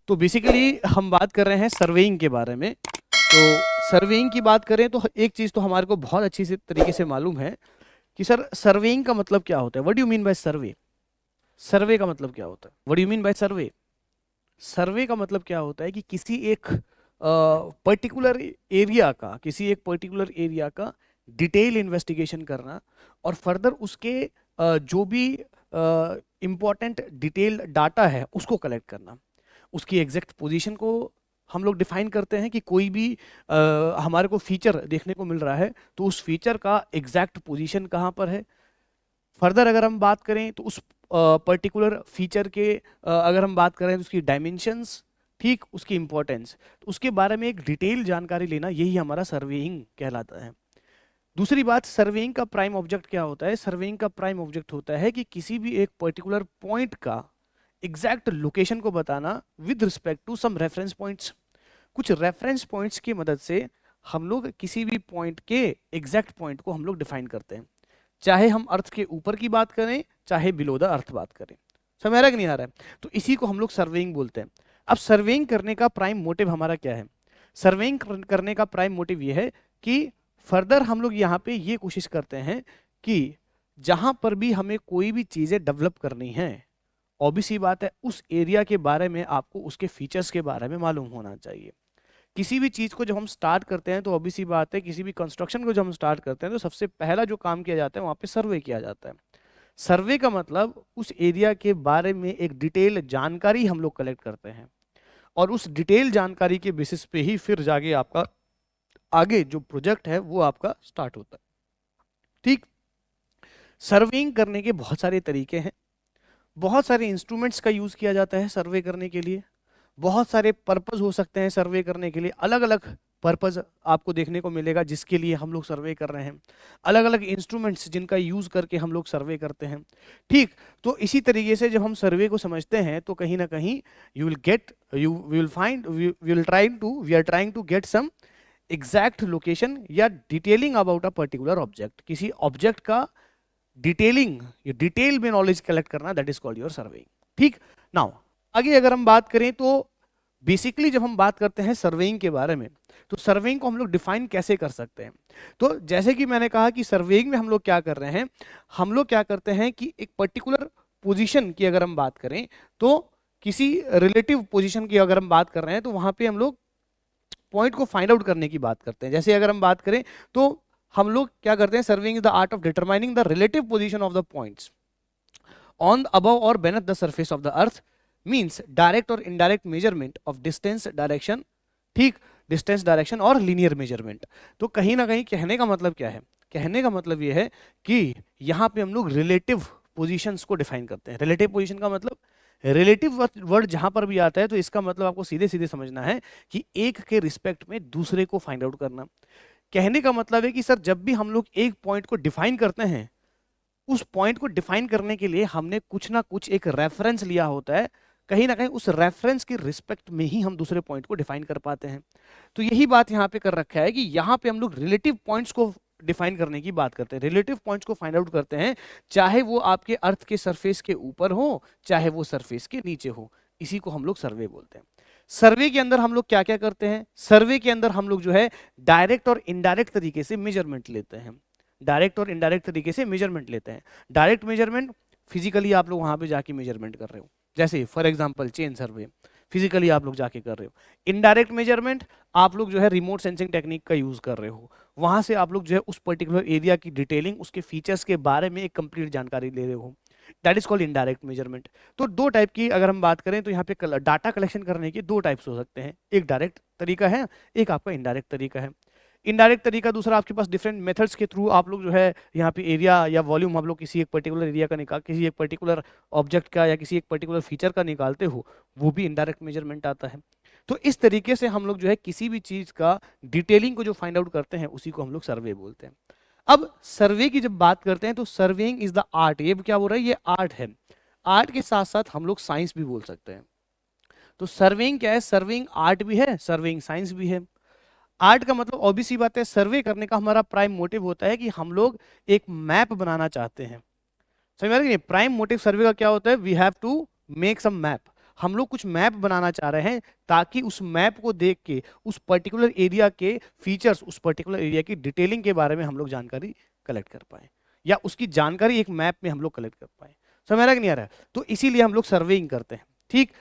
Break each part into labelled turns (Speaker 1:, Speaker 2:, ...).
Speaker 1: तो बेसिकली हम बात कर रहे हैं सर्वेइंग के बारे में। तो सर्वेइंग की बात करें तो एक चीज़ तो हमारे को बहुत अच्छी से तरीके से मालूम है कि सर सर्वेइंग का मतलब क्या होता है। What do you mean by survey? Survey का मतलब क्या होता है? What do you mean by survey? Survey का मतलब क्या होता है कि किसी एक पर्टिकुलर एरिया का डिटेल इन्वेस्टिगेशन करना और फर्दर उसके जो भी इम्पोर्टेंट डिटेल डाटा है उसको कलेक्ट करना, उसकी एग्जैक्ट पोजीशन को हम लोग डिफाइन करते हैं कि कोई भी हमारे को फीचर देखने को मिल रहा है तो उस फीचर का एग्जैक्ट पोजीशन कहाँ पर है। फर्दर अगर हम बात करें तो उस पर्टिकुलर फीचर के अगर हम बात करें तो उसकी डायमेंशंस, ठीक, उसकी इंपॉर्टेंस, तो उसके बारे में एक डिटेल जानकारी लेना, यही हमारा सर्वेइंग कहलाता है। दूसरी बात, सर्वेइंग का प्राइम ऑब्जेक्ट क्या होता है? सर्वेइंग का प्राइम ऑब्जेक्ट होता है कि किसी भी एक पर्टिकुलर पॉइंट का एग्जैक्ट लोकेशन को बताना with respect to some reference points. कुछ रेफरेंस पॉइंट्स की मदद से हम लोग किसी भी पॉइंट के एग्जैक्ट पॉइंट को हम लोग डिफाइन करते हैं, चाहे हम अर्थ के ऊपर की बात करें चाहे बिलो द अर्थ बात करें। समझ आ रहा है कि नहीं आ रहा है? तो इसी को हम लोग सर्वेइंग बोलते हैं। अब सर्वेइंग करने का प्राइम मोटिव हमारा क्या है? सर्वेइंग करने का प्राइम मोटिव ये है कि फर्दर हम लोग यहाँ पे ये कोशिश करते हैं कि जहां पर भी हमें कोई भी चीजें डेवलप करनी है, ऑब्वियस सी बात है उस एरिया के बारे में आपको उसके फीचर्स के बारे में मालूम होना चाहिए। किसी भी चीज को जब हम स्टार्ट करते हैं तो ऑब्वियस सी बात है, किसी भी कंस्ट्रक्शन को जब हम स्टार्ट करते हैं तो सबसे पहला जो काम किया जाता है वहां पे सर्वे किया जाता है। सर्वे का मतलब उस एरिया के बारे में एक डिटेल जानकारी हम लोग कलेक्ट करते हैं और उस डिटेल जानकारी के बेसिस पे ही फिर जाके आपका आगे जो प्रोजेक्ट है वो आपका स्टार्ट होता है। ठीक, सर्वेइंग करने के बहुत सारे तरीके हैं, बहुत सारे इंस्ट्रूमेंट्स का यूज किया जाता है सर्वे करने के लिए, बहुत सारे पर्पस हो सकते हैं सर्वे करने के लिए, अलग अलग पर्पस आपको देखने को मिलेगा जिसके लिए हम लोग सर्वे कर रहे हैं, अलग अलग इंस्ट्रूमेंट्स जिनका यूज करके हम लोग सर्वे करते हैं। ठीक, तो इसी तरीके से जब हम सर्वे को समझते हैं तो कहीं ना कहीं you will find we will trying to we are trying to get some exact location या detailing about a particular object. किसी ऑब्जेक्ट का डिटेलिंग, ये डिटेल में नॉलेज कलेक्ट करना, that is called your surveying. ठीक, नाउ आगे अगर हम बात करें तो बेसिकली जब हम बात करते हैं सर्वेइंग के बारे में तो सर्वेइंग को हम लोग डिफाइन कैसे कर सकते हैं? तो जैसे कि मैंने कहा कि सर्वेइंग में हम लोग क्या कर रहे हैं, हम लोग क्या करते हैं कि एक पर्टिकुलर पोजीशन की अगर हम बात करें तो किसी रिलेटिव पोजीशन की अगर हम बात कर रहे हैं तो वहां पे हम लोग पॉइंट को फाइंड आउट करने की बात करते हैं। जैसे अगर हम बात करें तो हम लोग क्या करते हैं, surveying is the art of determining the relative position of the points on above और beneath the surface of the earth, means direct और indirect measurement of distance direction. ठीक, डिस्टेंस डायरेक्शन और लीनियर मेजरमेंट। तो कहीं ना कहीं कहने का मतलब क्या है? कहने का मतलब यह है कि यहाँ पे हम लोग रिलेटिव पोजीशंस को डिफाइन करते हैं। रिलेटिव पोजीशन का मतलब, रिलेटिव वर्ड जहां पर भी आता है तो इसका मतलब आपको सीधे सीधे समझना है कि एक के रिस्पेक्ट में दूसरे को फाइंड आउट करना। कहने का मतलब है कि सर जब भी हम लोग एक पॉइंट को डिफाइन करते हैं, उस पॉइंट को डिफाइन करने के लिए हमने कुछ ना कुछ एक रेफरेंस लिया होता है, कहीं ना कहीं उस रेफरेंस के रिस्पेक्ट में ही हम दूसरे पॉइंट को डिफाइन कर पाते हैं। तो यही बात यहाँ पे कर रखा है कि यहाँ पे हम लोग रिलेटिव पॉइंट्स को डिफाइन करने की बात करते हैं, रिलेटिव पॉइंट्स को फाइंड आउट करते हैं, चाहे वो आपके अर्थ के सरफेस के ऊपर हो चाहे वो सरफेस के नीचे हो। इसी को हम लोग सर्वे बोलते हैं। सर्वे के अंदर हम लोग क्या क्या करते हैं? सर्वे के अंदर हम लोग जो है डायरेक्ट और इनडायरेक्ट तरीके से मेजरमेंट लेते हैं। डायरेक्ट और इनडायरेक्ट तरीके से मेजरमेंट लेते हैं। डायरेक्ट मेजरमेंट, फिजिकली आप लोग वहां पे जाके मेजरमेंट कर रहे हो, जैसे for example chain survey, physically आप लोग जाके कर रहे हो। इनडायरेक्ट मेजरमेंट, आप लोग जो है रिमोट सेंसिंग टेक्निक का यूज कर रहे हो, वहां से आप लोग जो है उस पर्टिकुलर एरिया की डिटेलिंग, उसके फीचर्स के बारे में एक कंप्लीट जानकारी ले रहे हो, that is called indirect measurement. तो दो टाइप की अगर हम बात करें तो यहाँ पे डाटा कलेक्शन करने के दो टाइप्स हो सकते हैं, एक डायरेक्ट तरीका है, एक आपका इनडायरेक्ट तरीका है। इनडायरेक्ट तरीका दूसरा, आपके पास डिफरेंट मेथड्स के थ्रू आप लोग जो है यहाँ पे एरिया या वॉल्यूम हम लोग किसी एक पर्टिकुलर एरिया का निकाल, किसी एक पर्टिकुलर ऑब्जेक्ट का या किसी एक पर्टिकुलर फीचर का निकालते हो, वो भी इनडायरेक्ट मेजरमेंट आता है। तो इस तरीके से हम लोग जो है किसी भी चीज का डिटेलिंग को जो फाइंड आउट करते हैं उसी को हम लोग सर्वे बोलते हैं। अब सर्वे की जब बात करते हैं तो सर्वेइंग इज द आर्ट, ये क्या बोल रहा है, ये आर्ट है। आर्ट के साथ साथ हम लोग साइंस भी बोल सकते हैं। तो सर्वेइंग क्या है? सर्वेइंग आर्ट भी है, सर्वेइंग साइंस भी है। आर्ट का मतलब ऑब्वियस सी बात है, सर्वे करने का हमारा प्राइम मोटिव होता है कि हम लोग एक मैप बनाना चाहते हैं। समझ में आ रहा है कि नहीं? प्राइम मोटिव सर्वे का क्या होता है? We have to make some map. हम लोग कुछ मैप बनाना चाह रहे हैं ताकि उस मैप को देख के उस पर्टिकुलर एरिया के फीचर्स, उस पर्टिकुलर एरिया की डिटेलिंग के बारे में हम लोग जानकारी कलेक्ट कर पाए, या उसकी जानकारी एक मैप में हम लोग कलेक्ट कर पाए। समझ आ रहा है कि नहीं आ रहा है? तो इसीलिए हम लोग सर्वेइंग करते हैं। ठीक,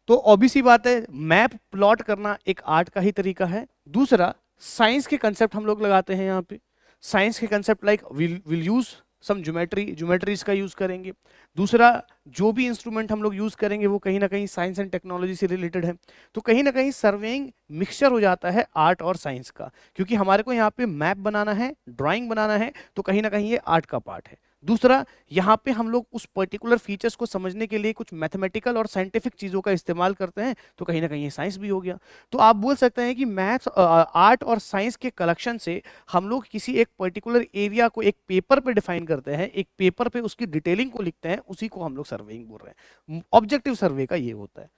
Speaker 1: तो ऑब्वियस सी बात है, मैप प्लॉट करना एक आर्ट का ही तरीका है। दूसरा, साइंस के कंसेप्ट हम लोग लगाते हैं यहाँ पे। साइंस के concept like will use some geometries का यूज करेंगे। दूसरा, जो भी इंस्ट्रूमेंट हम लोग यूज करेंगे वो कहीं ना कहीं साइंस एंड टेक्नोलॉजी से रिलेटेड है। तो कहीं ना कहीं सर्वेइंग मिक्सचर हो जाता है आर्ट और साइंस का, क्योंकि हमारे को यहाँ पे मैप बनाना है, ड्राइंग बनाना है, तो कहीं ना कहीं ये आर्ट का पार्ट है। दूसरा, यहाँ पे हम लोग उस पर्टिकुलर फीचर्स को समझने के लिए कुछ मैथमेटिकल और साइंटिफिक चीज़ों का इस्तेमाल करते हैं, तो कहीं ना कहीं ये साइंस भी हो गया। तो आप बोल सकते हैं कि मैथ्स, आर्ट और साइंस के कलेक्शन से हम लोग किसी एक पर्टिकुलर एरिया को एक पेपर पे डिफाइन करते हैं, एक पेपर पे उसकी डिटेलिंग को लिखते हैं, उसी को हम लोग सर्वेइंग बोल रहे हैं। ऑब्जेक्टिव सर्वे का ये होता है।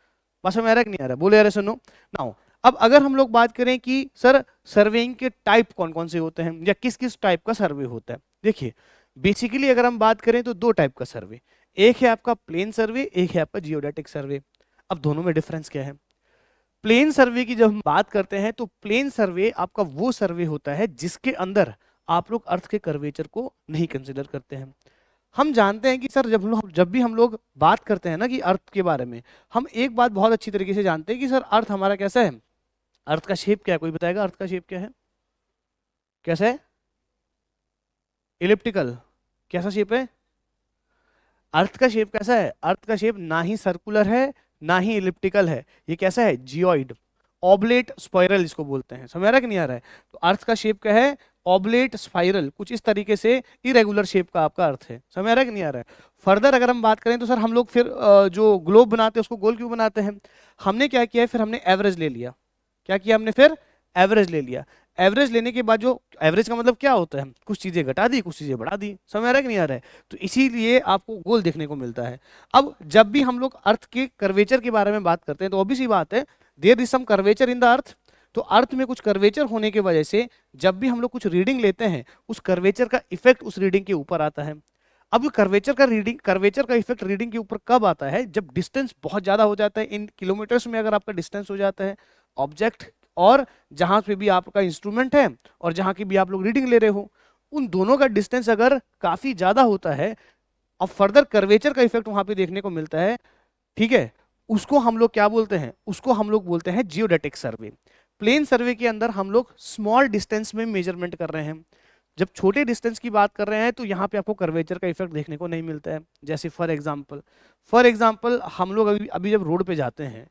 Speaker 1: बस में आ रहा है कि नहीं आ रहा? बोले यार सुनो नाउ। अब अगर हम लोग बात करें कि सर सर्वेइंग के टाइप कौन कौन से होते हैं या किस किस टाइप का सर्वे होता है, देखिए बेसिकली अगर हम बात करें तो दो टाइप का सर्वे, एक है आपका प्लेन सर्वे, एक है आपका जियोडेटिक सर्वे। अब दोनों में डिफरेंस क्या है? प्लेन सर्वे की जब हम बात करते हैं तो प्लेन सर्वे आपका वो सर्वे होता है जिसके अंदर आप लोग अर्थ के कर्वेचर को नहीं कंसिडर करते हैं। हम जानते हैं कि सर जब भी हम लोग बात करते हैं ना कि अर्थ के बारे में, हम एक बात बहुत अच्छी तरीके से जानते हैं कि सर अर्थ हमारा कैसा है, अर्थ का शेप क्या है? कोई बताएगा अर्थ का शेप क्या है? कैसा है? इलिप्टिकल। कैसा शेप है अर्थ का? शेप कैसा है अर्थ का? शेप ना ही सर्कुलर है ना ही इलिप्टिकल है, ये कैसा है? जियोइड, ऑब्लेट स्पाइरल इसको बोलते हैं। समझ आ रहा है कि नहीं आ रहा है? तो अर्थ का शेप क्या है? ऑब्लेट स्पाइरल, कुछ इस तरीके से इरेगुलर शेप का आपका अर्थ है। समझ आ रहा है कि नहीं आ रहा है? फर्दर अगर हम बात करें तो सर हम लोग फिर जो ग्लोब बनाते हैं उसको गोल क्यों बनाते हैं? हमने क्या किया है, फिर हमने एवरेज ले लिया। क्या किया हमने? फिर एवरेज ले लिया। एवरेज लेने के बाद, जो एवरेज का मतलब क्या होता है, कुछ चीजें घटा दी कुछ चीजें बढ़ा दी। समझ आ रहा है कि नहीं आ रहा है? तो इसीलिए आपको गोल देखने को मिलता है। अब जब भी हम लोग अर्थ के कर्वेचर के बारे में बात करते हैं तो ऑब्वियस सी बात है, there is some curvature in the earth. तो अर्थ में कुछ कर्वेचर होने की वजह से जब भी हम लोग कुछ रीडिंग लेते हैं, उस कर्वेचर का इफेक्ट उस रीडिंग के ऊपर आता है। अब कर्वेचर का इफेक्ट रीडिंग के ऊपर कब आता है? जब डिस्टेंस बहुत ज्यादा हो जाता है, इन किलोमीटर्स में अगर आपका डिस्टेंस हो जाता है ऑब्जेक्ट और जहां पे भी आपका इंस्ट्रूमेंट है और जहां की भी आप लोग रीडिंग ले रहे हो, उन दोनों का डिस्टेंस अगर काफी ज्यादा होता है, अब फर्दर कर्वेचर का इफेक्ट वहां पे देखने को मिलता है। ठीक है, उसको हम लोग क्या बोलते हैं? उसको हम लोग बोलते हैं जियोडेटिक सर्वे। प्लेन सर्वे के अंदर हम लोग स्मॉल डिस्टेंस में मेजरमेंट कर रहे हैं। जब छोटे डिस्टेंस की बात कर रहे हैं तो यहाँ पे आपको कर्वेचर का इफेक्ट देखने को नहीं मिलता है। जैसे फॉर एग्जाम्पल हम लोग अभी अभी जब रोड पे जाते हैं,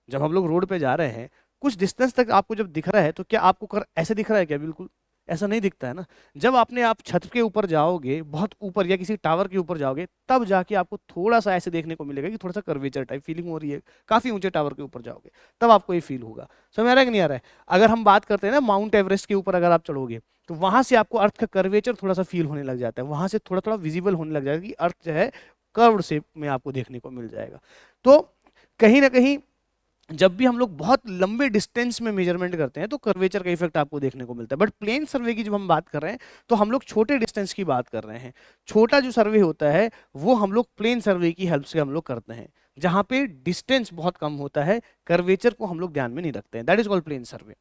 Speaker 1: जब हम लोग रोड पे जा रहे हैं, कुछ डिस्टेंस तक आपको जब दिख रहा है तो क्या आपको ऐसे दिख रहा है क्या? बिल्कुल ऐसा नहीं दिखता है ना। जब आप छत के ऊपर जाओगे, बहुत ऊपर या किसी टावर के ऊपर जाओगे, तब जाके आपको थोड़ा सा ऐसे देखने को मिलेगा कि थोड़ा सा कर्वेचर टाइप फीलिंग हो रही है। काफी ऊंचे टावर के ऊपर जाओगे तब आपको ये फील होगा। समझ आ रहा है कि नहीं आ रहा है? अगर हम बात करते हैं ना माउंट एवरेस्ट के ऊपर अगर आप चढ़ोगे तो वहां से आपको अर्थ का कर्वेचर थोड़ा सा फील होने लग जाता है, वहां से थोड़ा थोड़ा विजिबल होने लग जाएगा कि अर्थ जो है कर्व्ड शेप में आपको देखने को मिल जाएगा। तो कहीं ना कहीं जब भी हम लोग बहुत लंबे डिस्टेंस में मेजरमेंट करते हैं तो कर्वेचर का इफेक्ट आपको देखने को मिलता है। बट प्लेन सर्वे की जब हम बात कर रहे हैं तो हम लोग छोटे डिस्टेंस की बात कर रहे हैं। छोटा जो सर्वे होता है वो हम लोग प्लेन सर्वे की हेल्प से हम लोग करते हैं, जहां पे डिस्टेंस बहुत कम होता है, कर्वेचर को हम लोग ध्यान में नहीं रखते हैं। That is called plane survey.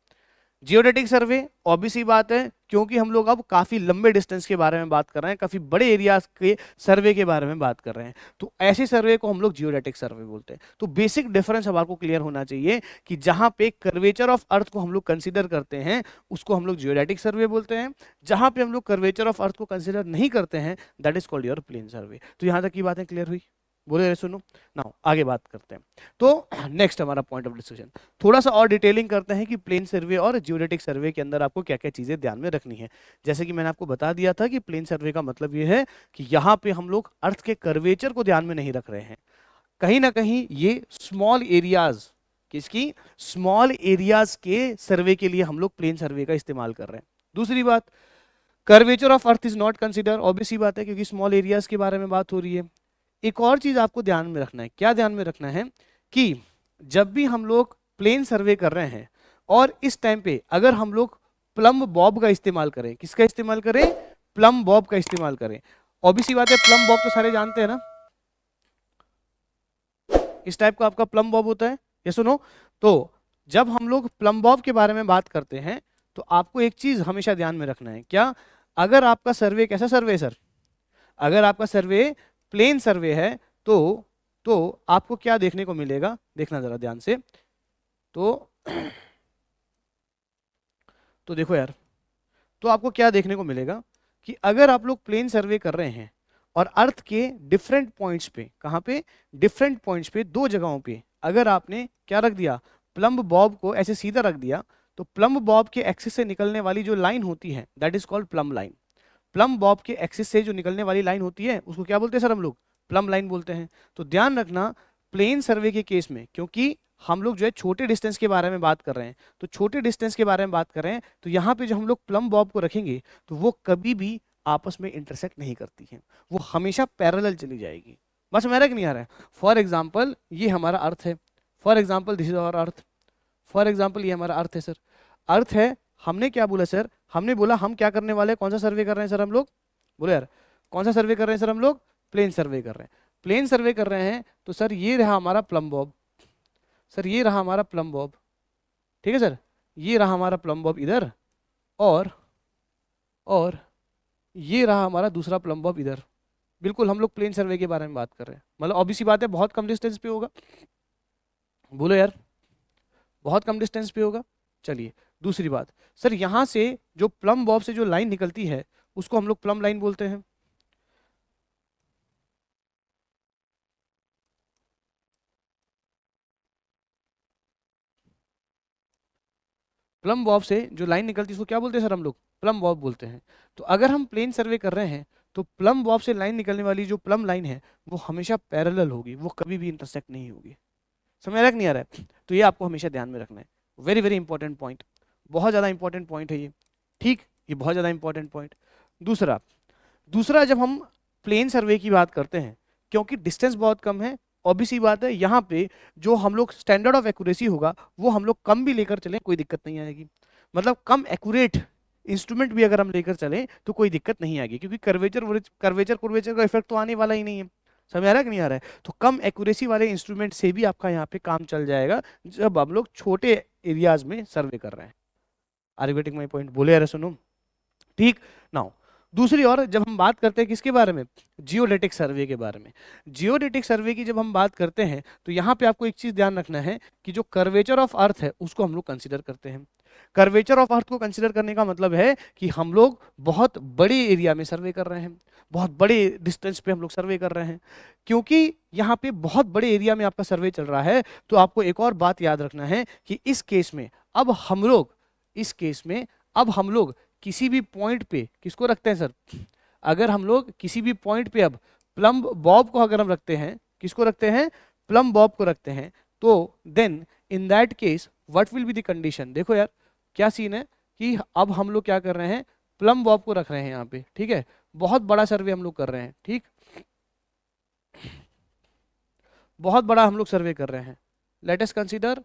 Speaker 1: Geodetic survey obvious ही बात है, क्योंकि हम लोग अब काफी लंबे डिस्टेंस के बारे में बात कर रहे हैं, काफी बड़े एरियाज के सर्वे के बारे में बात कर रहे हैं, तो ऐसे सर्वे को हम लोग जियोडेटिक सर्वे बोलते हैं। तो बेसिक डिफरेंस अब आपको क्लियर होना चाहिए कि जहां पे कर्वेचर ऑफ अर्थ को हम लोग कंसीडर करते हैं उसको हम लोग जियोडेटिक सर्वे बोलते हैं, जहां पे हम लोग कर्वेचर ऑफ अर्थ को कंसीडर नहीं करते हैं that is called your plane survey. तो यहां तक की बातें क्लियर हुई? बोले रहे सुनो नाउ आगे बात करते हैं। तो नेक्स्ट हमारा पॉइंट ऑफ डिस्कशन, थोड़ा सा और डिटेलिंग करते हैं कि प्लेन सर्वे और जियोडेटिक सर्वे के अंदर आपको क्या क्या चीजें ध्यान में रखनी है। जैसे कि मैंने आपको बता दिया था कि प्लेन सर्वे का मतलब ये है कि यहाँ पे हम लोग अर्थ के कर्वेचर को ध्यान में नहीं रख रहे हैं, कहीं ना कहीं ये स्मॉल एरियाज, किसकी? स्मॉल एरियाज के सर्वे के लिए हम लोग प्लेन सर्वे का इस्तेमाल कर रहे हैं। दूसरी बात, curvature of earth is not consider, obvious ही बात है क्योंकि स्मॉल एरियाज के बारे में बात हो रही है। एक और चीज आपको ध्यान में रखना है, क्या ध्यान में रखना है कि जब भी हम लोग प्लेन सर्वे कर रहे हैं और इस टाइम पे अगर हम लोग प्लम बॉब का इस्तेमाल करें, किसका इस्तेमाल करें? प्लम बॉब का इस्तेमाल करें। ऑब्वियस सी बात है, प्लम बॉब तो सारे जानते हैं ना, इस टाइप का आपका प्लम बॉब होता है, ये सुनो। तो जब हम लोग प्लम बॉब के बारे में बात करते हैं तो आपको एक चीज हमेशा ध्यान में रखना है, क्या? अगर आपका सर्वे कैसा सर्वे है सर, अगर आपका सर्वे प्लेन सर्वे है तो आपको क्या देखने को मिलेगा, देखना जरा ध्यान से। तो देखो यार, तो आपको क्या देखने को मिलेगा कि अगर आप लोग प्लेन सर्वे कर रहे हैं और अर्थ के डिफरेंट पॉइंट्स पे, कहाँ पे, डिफरेंट पॉइंट्स पे, दो जगहों पे अगर आपने क्या रख दिया, प्लम्ब बॉब को ऐसे सीधा रख दिया, तो प्लम्ब बॉब के एक्सिस से निकलने वाली जो लाइन होती है that is called plum line. Plum Bob के एक्सिस से जो निकलने वाली लाइन होती है उसको क्या बोलते हैं सर हम लोग, प्लम लाइन बोलते हैं। तो ध्यान रखना प्लेन सर्वे के केस में, क्योंकि हम लोग जो है छोटे डिस्टेंस के बारे में बात कर रहे हैं, तो छोटे डिस्टेंस के बारे में बात कर रहे हैं, तो यहाँ पे जो हम लोग प्लम बॉब को रखेंगे तो वो कभी भी आपस में इंटरसेक्ट नहीं करती है, वो हमेशा पैरेलल चली जाएगी। बस मेरा कि नहीं आ रहा है? फॉर एग्जाम्पल ये हमारा अर्थ है, for example this is our earth, for example ये हमारा अर्थ है सर, अर्थ है। हमने क्या बोला सर, हमने बोला हम क्या करने वाले हैं, कौन सा सर्वे कर रहे हैं सर हम लोग, बोलो यार कौन सा सर्वे कर रहे हैं सर हम लोग, प्लेन सर्वे कर रहे हैं। प्लेन सर्वे कर रहे हैं तो सर ये रहा हमारा प्लम बॉब, सर ये रहा हमारा प्लम बॉब, ठीक है सर, ये रहा हमारा प्लम बॉब इधर, और ये रहा हमारा दूसरा प्लम बॉब इधर। बिल्कुल हम लोग प्लेन सर्वे के बारे में बात कर रहे हैं, मतलब ऑब्वियस सी बात है बहुत कम डिस्टेंस पे होगा, बोलो यार बहुत कम डिस्टेंस पे होगा। चलिए दूसरी बात, सर यहाँ से जो प्लम बॉब से जो लाइन निकलती है उसको हम लोग प्लम लाइन बोलते हैं। प्लम बॉब से जो लाइन निकलती है उसको क्या बोलते हैं सर हम लोग, प्लम बॉब बोलते हैं। तो अगर हम प्लेन सर्वे कर रहे हैं तो प्लम बॉब से लाइन निकलने वाली जो प्लम लाइन है वो हमेशा पैरेलल होगी, वो कभी भी इंटरसेक्ट नहीं होगी। समझ आ रहा है कि नहीं आ रहा है? तो ये आपको हमेशा ध्यान में रखना है, वेरी वेरी इंपॉर्टेंट पॉइंट, बहुत ज़्यादा इंपॉर्टेंट पॉइंट है ये, ठीक, ये बहुत ज़्यादा इंपॉर्टेंट पॉइंट। दूसरा दूसरा जब हम प्लेन सर्वे की बात करते हैं, क्योंकि डिस्टेंस बहुत कम है, ऑब्वियस सी बात है यहाँ पे जो हम लोग स्टैंडर्ड ऑफ एक्यूरेसी होगा वो हम लोग कम भी लेकर चलें कोई दिक्कत नहीं आएगी, मतलब कम एक्यूरेट इंस्ट्रूमेंट भी अगर हम लेकर चलें तो कोई दिक्कत नहीं आएगी, क्योंकि कर्वेचर का इफेक्ट तो आने वाला ही नहीं है। समझ आ रहा है कि नहीं आ रहा है? तो कम एक्यूरेसी वाले इंस्ट्रूमेंट से भी आपका यहाँ पे काम चल जाएगा जब हम लोग छोटे एरियाज में सर्वे कर रहे हैं। Are you getting my point? बोले यार सुनो, ठीक। नाउ दूसरी ओर जब हम बात करते हैं किसके बारे में, जियोडेटिक सर्वे के बारे में, जियोडेटिक सर्वे की जब हम बात करते हैं तो यहाँ पे आपको एक चीज ध्यान रखना है कि जो कर्वेचर ऑफ अर्थ है उसको हम लोग कंसीडर करते हैं। कर्वेचर ऑफ अर्थ को कंसीडर करने का मतलब है कि हम लोग बहुत बड़े एरिया में सर्वे कर रहे हैं, बहुत बड़े डिस्टेंस पे हम लोग सर्वे कर रहे हैं। क्योंकि यहाँ पे बहुत बड़े एरिया में आपका सर्वे चल रहा है तो आपको एक और बात याद रखना है कि इस केस में अब हम लोग, इस केस में अब हम लोग किसी भी पॉइंट पे किसको रखते हैं सर, अगर हम लोग किसी भी पॉइंट पे अब प्लम बॉब को अगर हम रखते हैं, किसको रखते हैं, प्लम बॉब को रखते हैं, तो then in that case what will be the condition. देखो यार क्या सीन है कि अब हम लोग क्या कर रहे हैं, प्लम बॉब को रख रहे हैं यहाँ पे, ठीक है, बहुत बड़ा सर्वे हम लोग कर रहे हैं, ठीक, बहुत बड़ा हम लोग सर्वे कर रहे हैं। लेट अस कंसीडर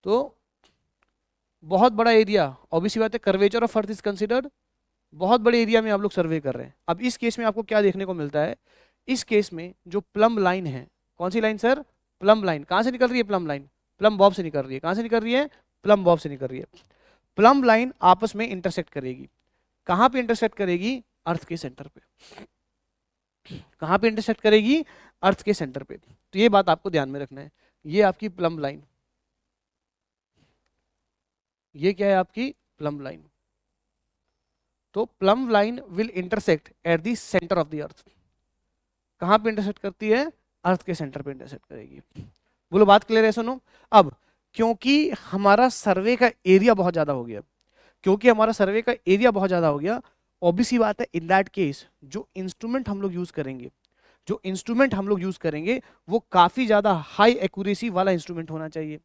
Speaker 1: तो बहुत बड़ा एरिया, ऑब्वियसली बात है curvature of earth is considered, बहुत बड़े एरिया में आप लोग सर्वे कर रहे हैं। अब इस केस में आपको क्या देखने को मिलता है, इस केस में जो प्लम लाइन है, कौन सी लाइन सर, प्लम लाइन, कहाँ से निकल रही है प्लम लाइन, प्लम बॉब से निकल रही है, कहाँ से निकल रही है, प्लम बॉब से निकल रही है। प्लम लाइन आपस में इंटरसेक्ट करेगी, कहाँ पे इंटरसेक्ट करेगी, अर्थ के सेंटर पे, कहाँ पे इंटरसेक्ट करेगी, अर्थ के सेंटर पे। तो ये बात आपको ध्यान में रखना है, ये आपकी प्लम लाइन, ये क्या है आपकी प्लम लाइन। तो plum line will intersect at the centre of the अर्थ, कहां पे इंटरसेक्ट करती है, अर्थ के सेंटर पे इंटरसेक्ट करेगी। बोलो बात क्लियर है, सुनो। अब क्योंकि हमारा सर्वे का एरिया बहुत ज्यादा हो गया, क्योंकि हमारा सर्वे का एरिया बहुत ज्यादा हो गया, ऑब्वियस ही बात है इन दैट केस जो इंस्ट्रूमेंट हम लोग यूज करेंगे, जो इंस्ट्रूमेंट हम लोग यूज करेंगे वो काफी ज्यादा हाई एक्यूरेसी वाला इंस्ट्रूमेंट होना चाहिए।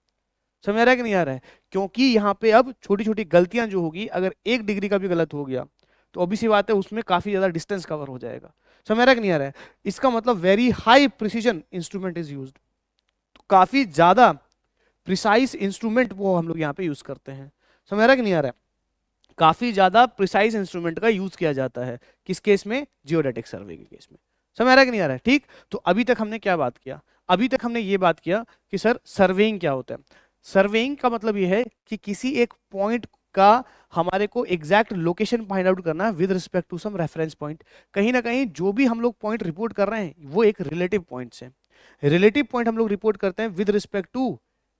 Speaker 1: समझ आ रहा है कि नहीं आ रहा है? क्योंकि यहाँ पे अब छोटी छोटी गलतियां जो होगी, अगर 1 डिग्री का भी गलत हो गया तो ऑब्वियस सी बात है उसमें काफी ज्यादा डिस्टेंस कवर हो जाएगा। समझ आ रहा है कि नहीं आ रहा है? इसका मतलब very high precision instrument is used, तो काफी ज्यादा प्रिसाइज इंस्ट्रूमेंट वो हम लोग यहाँ पे यूज करते हैं। समझ आ रहा है कि नहीं आ रहा है? काफी ज्यादा प्रिसाइज इंस्ट्रूमेंट का यूज किया जाता है। किस केस में? जियोडेटिक सर्वे के केस में। समझ आ रहा है कि नहीं आ रहा है? ठीक, तो अभी तक हमने क्या बात किया? अभी तक हमने ये बात किया कि सर सर्वेइंग क्या होता है। सर्वेइंग का मतलब ये है कि किसी एक पॉइंट का हमारे को एग्जैक्ट लोकेशन फाइंड आउट करना है with respect to some reference point. कहीं ना कहीं जो भी हम लोग पॉइंट रिपोर्ट कर रहे हैं वो एक रिलेटिव पॉइंट्स है। रिलेटिव पॉइंट हम लोग रिपोर्ट करते हैं with respect to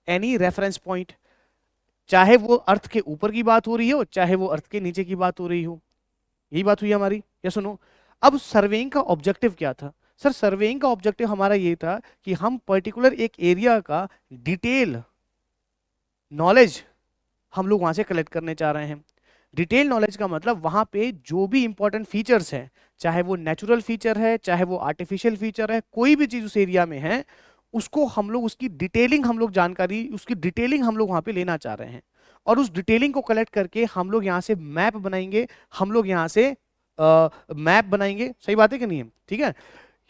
Speaker 1: any reference point, चाहे वो अर्थ के ऊपर की बात हो रही हो चाहे वो अर्थ के नीचे की बात हो रही हो। यही बात हुई हमारी, या सुनो। अब सर्वेइंग का ऑब्जेक्टिव क्या था? सर सर्वेइंग का ऑब्जेक्टिव हमारा ये था कि हम पर्टिकुलर एक एरिया का डिटेल नॉलेज हम लोग वहां से कलेक्ट करने चाह रहे हैं। डिटेल नॉलेज का मतलब वहां पे जो भी इंपॉर्टेंट फीचर्स हैं, चाहे वो नेचुरल फीचर है चाहे वो आर्टिफिशियल फीचर है, कोई भी चीज उस एरिया में है, उसको हम लोग उसकी डिटेलिंग हम लोग जानकारी उसकी डिटेलिंग हम लोग वहां पे लेना चाह रहे हैं। और उस डिटेलिंग को कलेक्ट करके हम लोग यहाँ से मैप बनाएंगे, हम लोग यहाँ से मैप बनाएंगे। सही बात है कि नहीं है? ठीक है,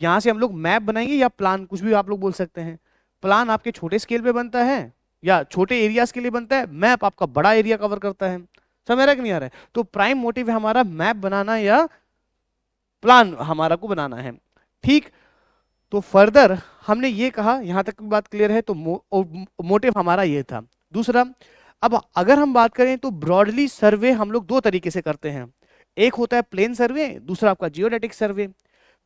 Speaker 1: यहाँ से हम लोग मैप बनाएंगे या प्लान, कुछ भी आप लोग बोल सकते हैं। प्लान आपके छोटे स्केल पे बनता है या छोटे एरियाज के लिए बनता है, मैप आपका बड़ा एरिया कवर करता है। समझ रहा है कि नहीं आ रहा है? तो प्राइम मोटिव है हमारा मैप बनाना या प्लान हमारा को बनाना है। ठीक, तो फर्दर हमने ये कहा, यहां तक की बात क्लियर है? तो मोटिव हमारा ये था। दूसरा, अब अगर हम बात करें तो ब्रॉडली सर्वे हम लोग दो तरीके से करते हैं। एक होता है प्लेन सर्वे, दूसरा आपका जियोडेटिक सर्वे।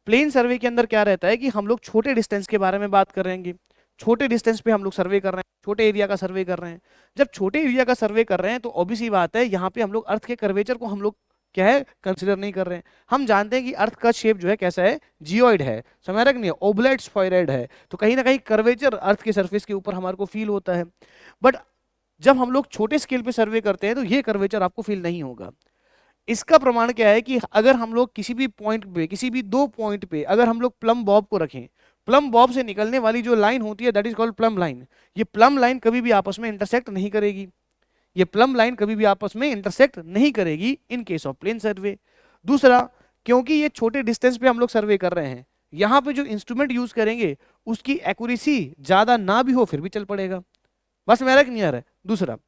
Speaker 1: प्लेन सर्वे के अंदर क्या रहता है कि हम लोग छोटे डिस्टेंस के बारे में बात करेंगे, छोटे डिस्टेंस पे हम लोग सर्वे कर रहे हैं, छोटे एरिया का सर्वे कर रहे हैं। जब छोटे एरिया का सर्वे कर रहे हैं तो ऑब्वियस ही बात है यहाँ पे हम लोग अर्थ के कर्वेचर को हम लोग क्या है कंसिडर नहीं कर रहे हैं। हम जानते हैं कि अर्थ का शेप जो है कैसा है, जियोइड है। समझ रहा है कि नहीं? ओबलेट स्फेरॉइड है, तो कहीं ना कहीं कर्वेचर अर्थ के सरफेस के ऊपर हमारे को फील होता है। बट जब हम लोग छोटे स्केल पे सर्वे करते हैं तो ये कर्वेचर आपको फील नहीं होगा। इसका प्रमाण क्या है कि अगर हम लोग किसी भी पॉइंट पे, किसी भी दो पॉइंट पे अगर हम लोग प्लम बॉब को रखें, प्लम बॉब से निकलने वाली जो लाइन होती है that is called plum line. ये प्लम लाइन कभी भी आपस में इंटरसेक्ट नहीं करेगी, ये प्लम लाइन कभी भी आपस में इंटरसेक्ट नहीं करेगी इन केस ऑफ प्लेन सर्वे। दूसरा, क्योंकि ये छोटे डिस्टेंस पे हम लोग सर्वे कर रहे हैं, यहाँ पे जो इंस्ट्रूमेंट यूज करेंगे उसकी एक्यूरेसी ज्यादा ना भी हो फिर भी चल पड़ेगा। बस मेरा नहीं आ रहा है? दूसरा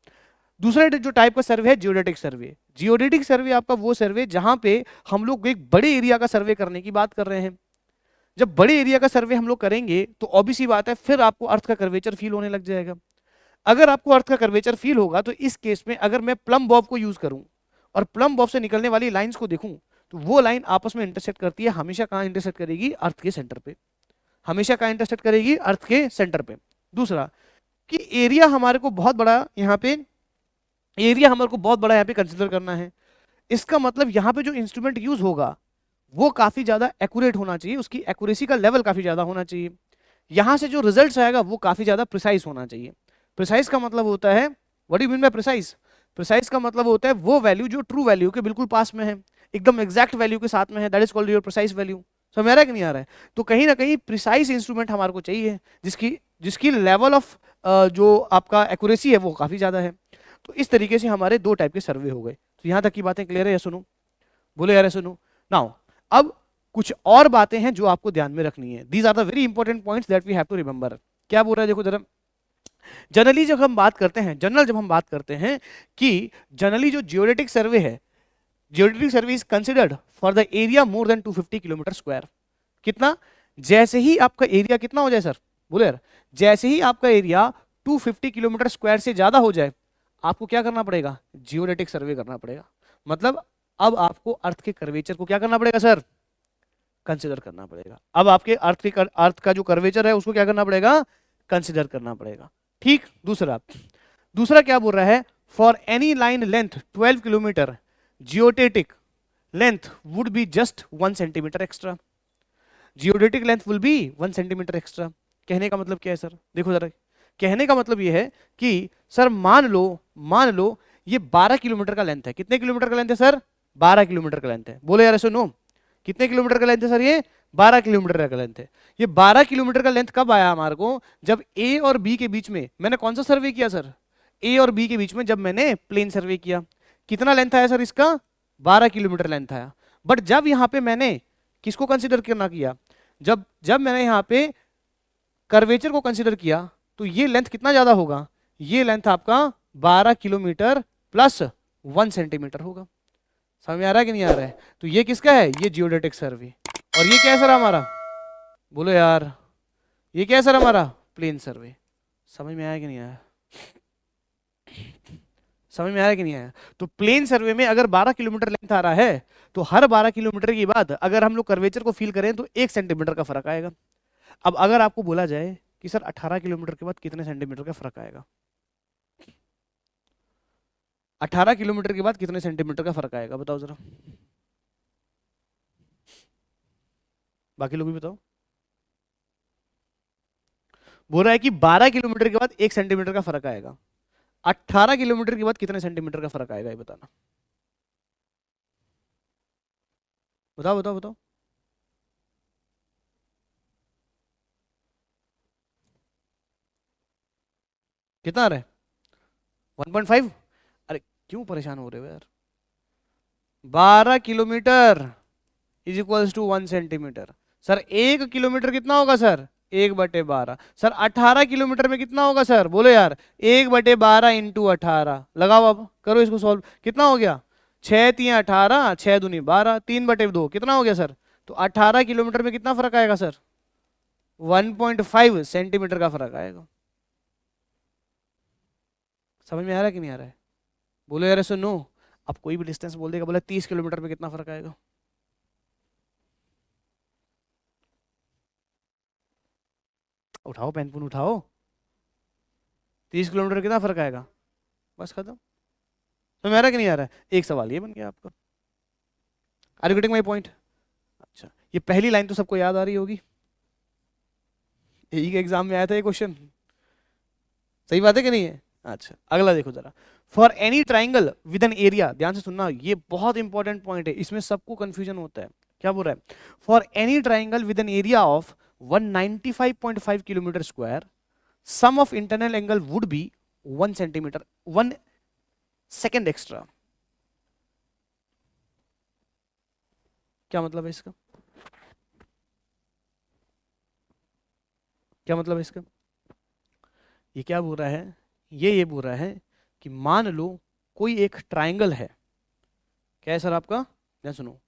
Speaker 1: दूसरा जो टाइप का सर्वे है जियोडेटिक सर्वे। जियोडेटिक सर्वे आपका वो सर्वे जहां पे हम लोग एक बड़े एरिया का सर्वे करने की बात कर रहे हैं। जब बड़े एरिया का सर्वे हम लोग करेंगे तो ऑब्वियस सी बात है फिर आपको अर्थ का कर्वेचर फील होने लग जाएगा। अगर आपको अर्थ का कर्वेचर फील होगा तो इस केस में अगर मैं प्लम बॉब को यूज करूं और प्लम बॉब से निकलने वाली लाइंस को देखूं तो वो लाइन आपस में इंटरसेक्ट करती है, हमेशा कहां इंटरसेक्ट करेगी? अर्थ के सेंटर पे। हमेशा कहां इंटरसेक्ट करेगी? अर्थ के सेंटर पे। दूसरा कि एरिया हमारे को बहुत बड़ा यहाँ पे एरिया हमारे को बहुत बड़ा यहाँ पे कंसिडर करना है। इसका मतलब यहाँ पे जो इंस्ट्रूमेंट यूज होगा वो काफी ज्यादा एक्यूरेट होना चाहिए, उसकी एक्यूरेसी का लेवल काफी ज्यादा होना चाहिए। यहाँ से जो रिजल्ट्स आएगा वो काफी ज्यादा प्रिसाइज होना चाहिए। प्रिसाइज का मतलब होता है, what do you mean bye precise? Precise का मतलब होता है वो वैल्यू जो ट्रू वैल्यू के बिल्कुल पास में है, एकदम एग्जैक्ट वैल्यू के साथ में है, that is called your precise value. समझ आ रहा है कि नहीं आ रहा है? तो कहीं ना कहीं प्रिसाइज इंस्ट्रूमेंट हमारे को चाहिए जिसकी जिसकी लेवल ऑफ जो आपका एक्यूरेसी है वो काफी ज्यादा है। तो इस तरीके से हमारे दो टाइप के सर्वे हो गए। तो यहां तक की बातें क्लियर है या सुनो? बोले यार सुनो। नाउ अब कुछ और बातें हैं जो आपको ध्यान में रखनी है। These are the very important points that we have to remember. क्या बोल रहा है देखो जरा। जनरली जब हम बात करते हैं कि जनरली जो जियोडेटिक सर्वे है, geodetic survey is considered for the area more than 250 kilometre square. कितना? जैसे ही आपका एरिया कितना हो जाए सर? बोले यार, जैसे ही आपका एरिया 250 किलोमीटर स्क्वायर से ज्यादा हो जाए आपको क्या करना पड़ेगा? जियोडेटिक सर्वे करना पड़ेगा। मतलब अब आपको अर्थ के कर्वेचर को क्या करना पड़ेगा सर? कंसिडर करना पड़ेगा। अब आपके अर्थ का जो कर्वेचर है उसको क्या करना पड़ेगा? कंसिडर करना पड़ेगा। ठीक। दूसरा क्या बोल रहा है? For any line length 12 kilometre geodetic length would be just 1 centimetre extra. Geodetic length will be 1 centimetre extra. कहने का मतलब क्या है सर? देखो जरा, कहने का मतलब ये है कि सर मान लो ये 12 किलोमीटर का लेंथ है। कितने किलोमीटर का लेंथ है सर? 12 किलोमीटर का लेंथ है। बोले यार सुनो, कितने किलोमीटर का लेंथ है सर? ये 12 किलोमीटर का लेंथ है। ये 12 किलोमीटर का लेंथ कब आया हमारे को? जब ए और बी के बीच में मैंने कौन सा सर्वे किया सर? ए और बी के बीच में जब मैंने प्लेन सर्वे किया। कितना लेंथ आया सर इसका? 12 किलोमीटर लेंथ आया। बट जब यहाँ पे मैंने किसको कंसिडर करना किया? जब मैंने यहाँ पे कर्वेचर को कंसिडर किया तो ये लेंथ कितना ज्यादा होगा? ये लेंथ आपका 12 किलोमीटर प्लस 1 सेंटीमीटर होगा। समझ में आ रहा है कि नहीं आ रहा है? तो ये किसका है? ये जियोडेटिक सर्वे। और ये क्या है सर हमारा? बोलो यार, ये क्या है सर हमारा? प्लेन सर्वे। समझ में आया कि नहीं आया? समझ में आया कि नहीं आया? तो प्लेन सर्वे में अगर 12 किलोमीटर लेंथ आ रहा है तो हर 12 किलोमीटर के बाद अगर हम लोग कर्वेचर को फील करें तो 1 सेंटीमीटर का फर्क आएगा। अब अगर आपको बोला जाए कि सर 18 किलोमीटर के बाद कितने सेंटीमीटर का फर्क आएगा, 18 किलोमीटर के बाद कितने सेंटीमीटर का फर्क आएगा, बताओ जरा, बाकी लोग भी बताओ। बोल रहा है कि 12 किलोमीटर के बाद 1 सेंटीमीटर का फर्क आएगा, 18 किलोमीटर के बाद कितने सेंटीमीटर का फर्क आएगा, ये बताना। बताओ बताओ बताओ। कितना आ रहा है? 1.5? अरे क्यों परेशान हो रहे हो यार? 12 kilometre is equals to 1 centimetre. Sir 1 kilometre कितना होगा सर? 1/12। सर 18 किलोमीटर में कितना होगा सर? बोलो यार। 1/12 इंटू 18। लगाओ, अब करो इसको सॉल्व। कितना हो गया? 6×3 = 18, 6×2 = 12, 3/2 कितना हो गया सर? तो 18 किलोमीटर में कितना फर्क आएगा सर? 1.5 सेंटीमीटर का फर्क आएगा। समझ में आ रहा है कि नहीं आ रहा है? बोलो यार ऐसे नो। अब कोई भी डिस्टेंस बोल देगा, बोला 30 किलोमीटर में कितना फर्क आएगा? उठाओ पेन पुन उठाओ। 30 किलोमीटर कितना फर्क आएगा? बस खत्म। समझ में आ रहा है कि नहीं आ रहा है? एक सवाल ये बन गया आपका। Are you getting my point? अच्छा, ये पहली लाइन तो सबको याद आ रही होगी, यही के एग्जाम में आया था ये क्वेश्चन। सही बात है कि नहीं है? अच्छा, अगला देखो जरा। For any triangle with an area, ध्यान से सुनना, ये बहुत इंपॉर्टेंट पॉइंट है, इसमें सबको कंफ्यूजन होता है। क्या बोल रहा है? For any triangle with an area of 195.5 kilometre square, sum of internal angle would be 1 centimetre 1 second extra. क्या मतलब है इसका? क्या मतलब है इसका? ये क्या बोल रहा है? ये बोल रहा है कि मान लो कोई एक ट्राइंगल है। क्या है सर आपका? ध्यान सुनो।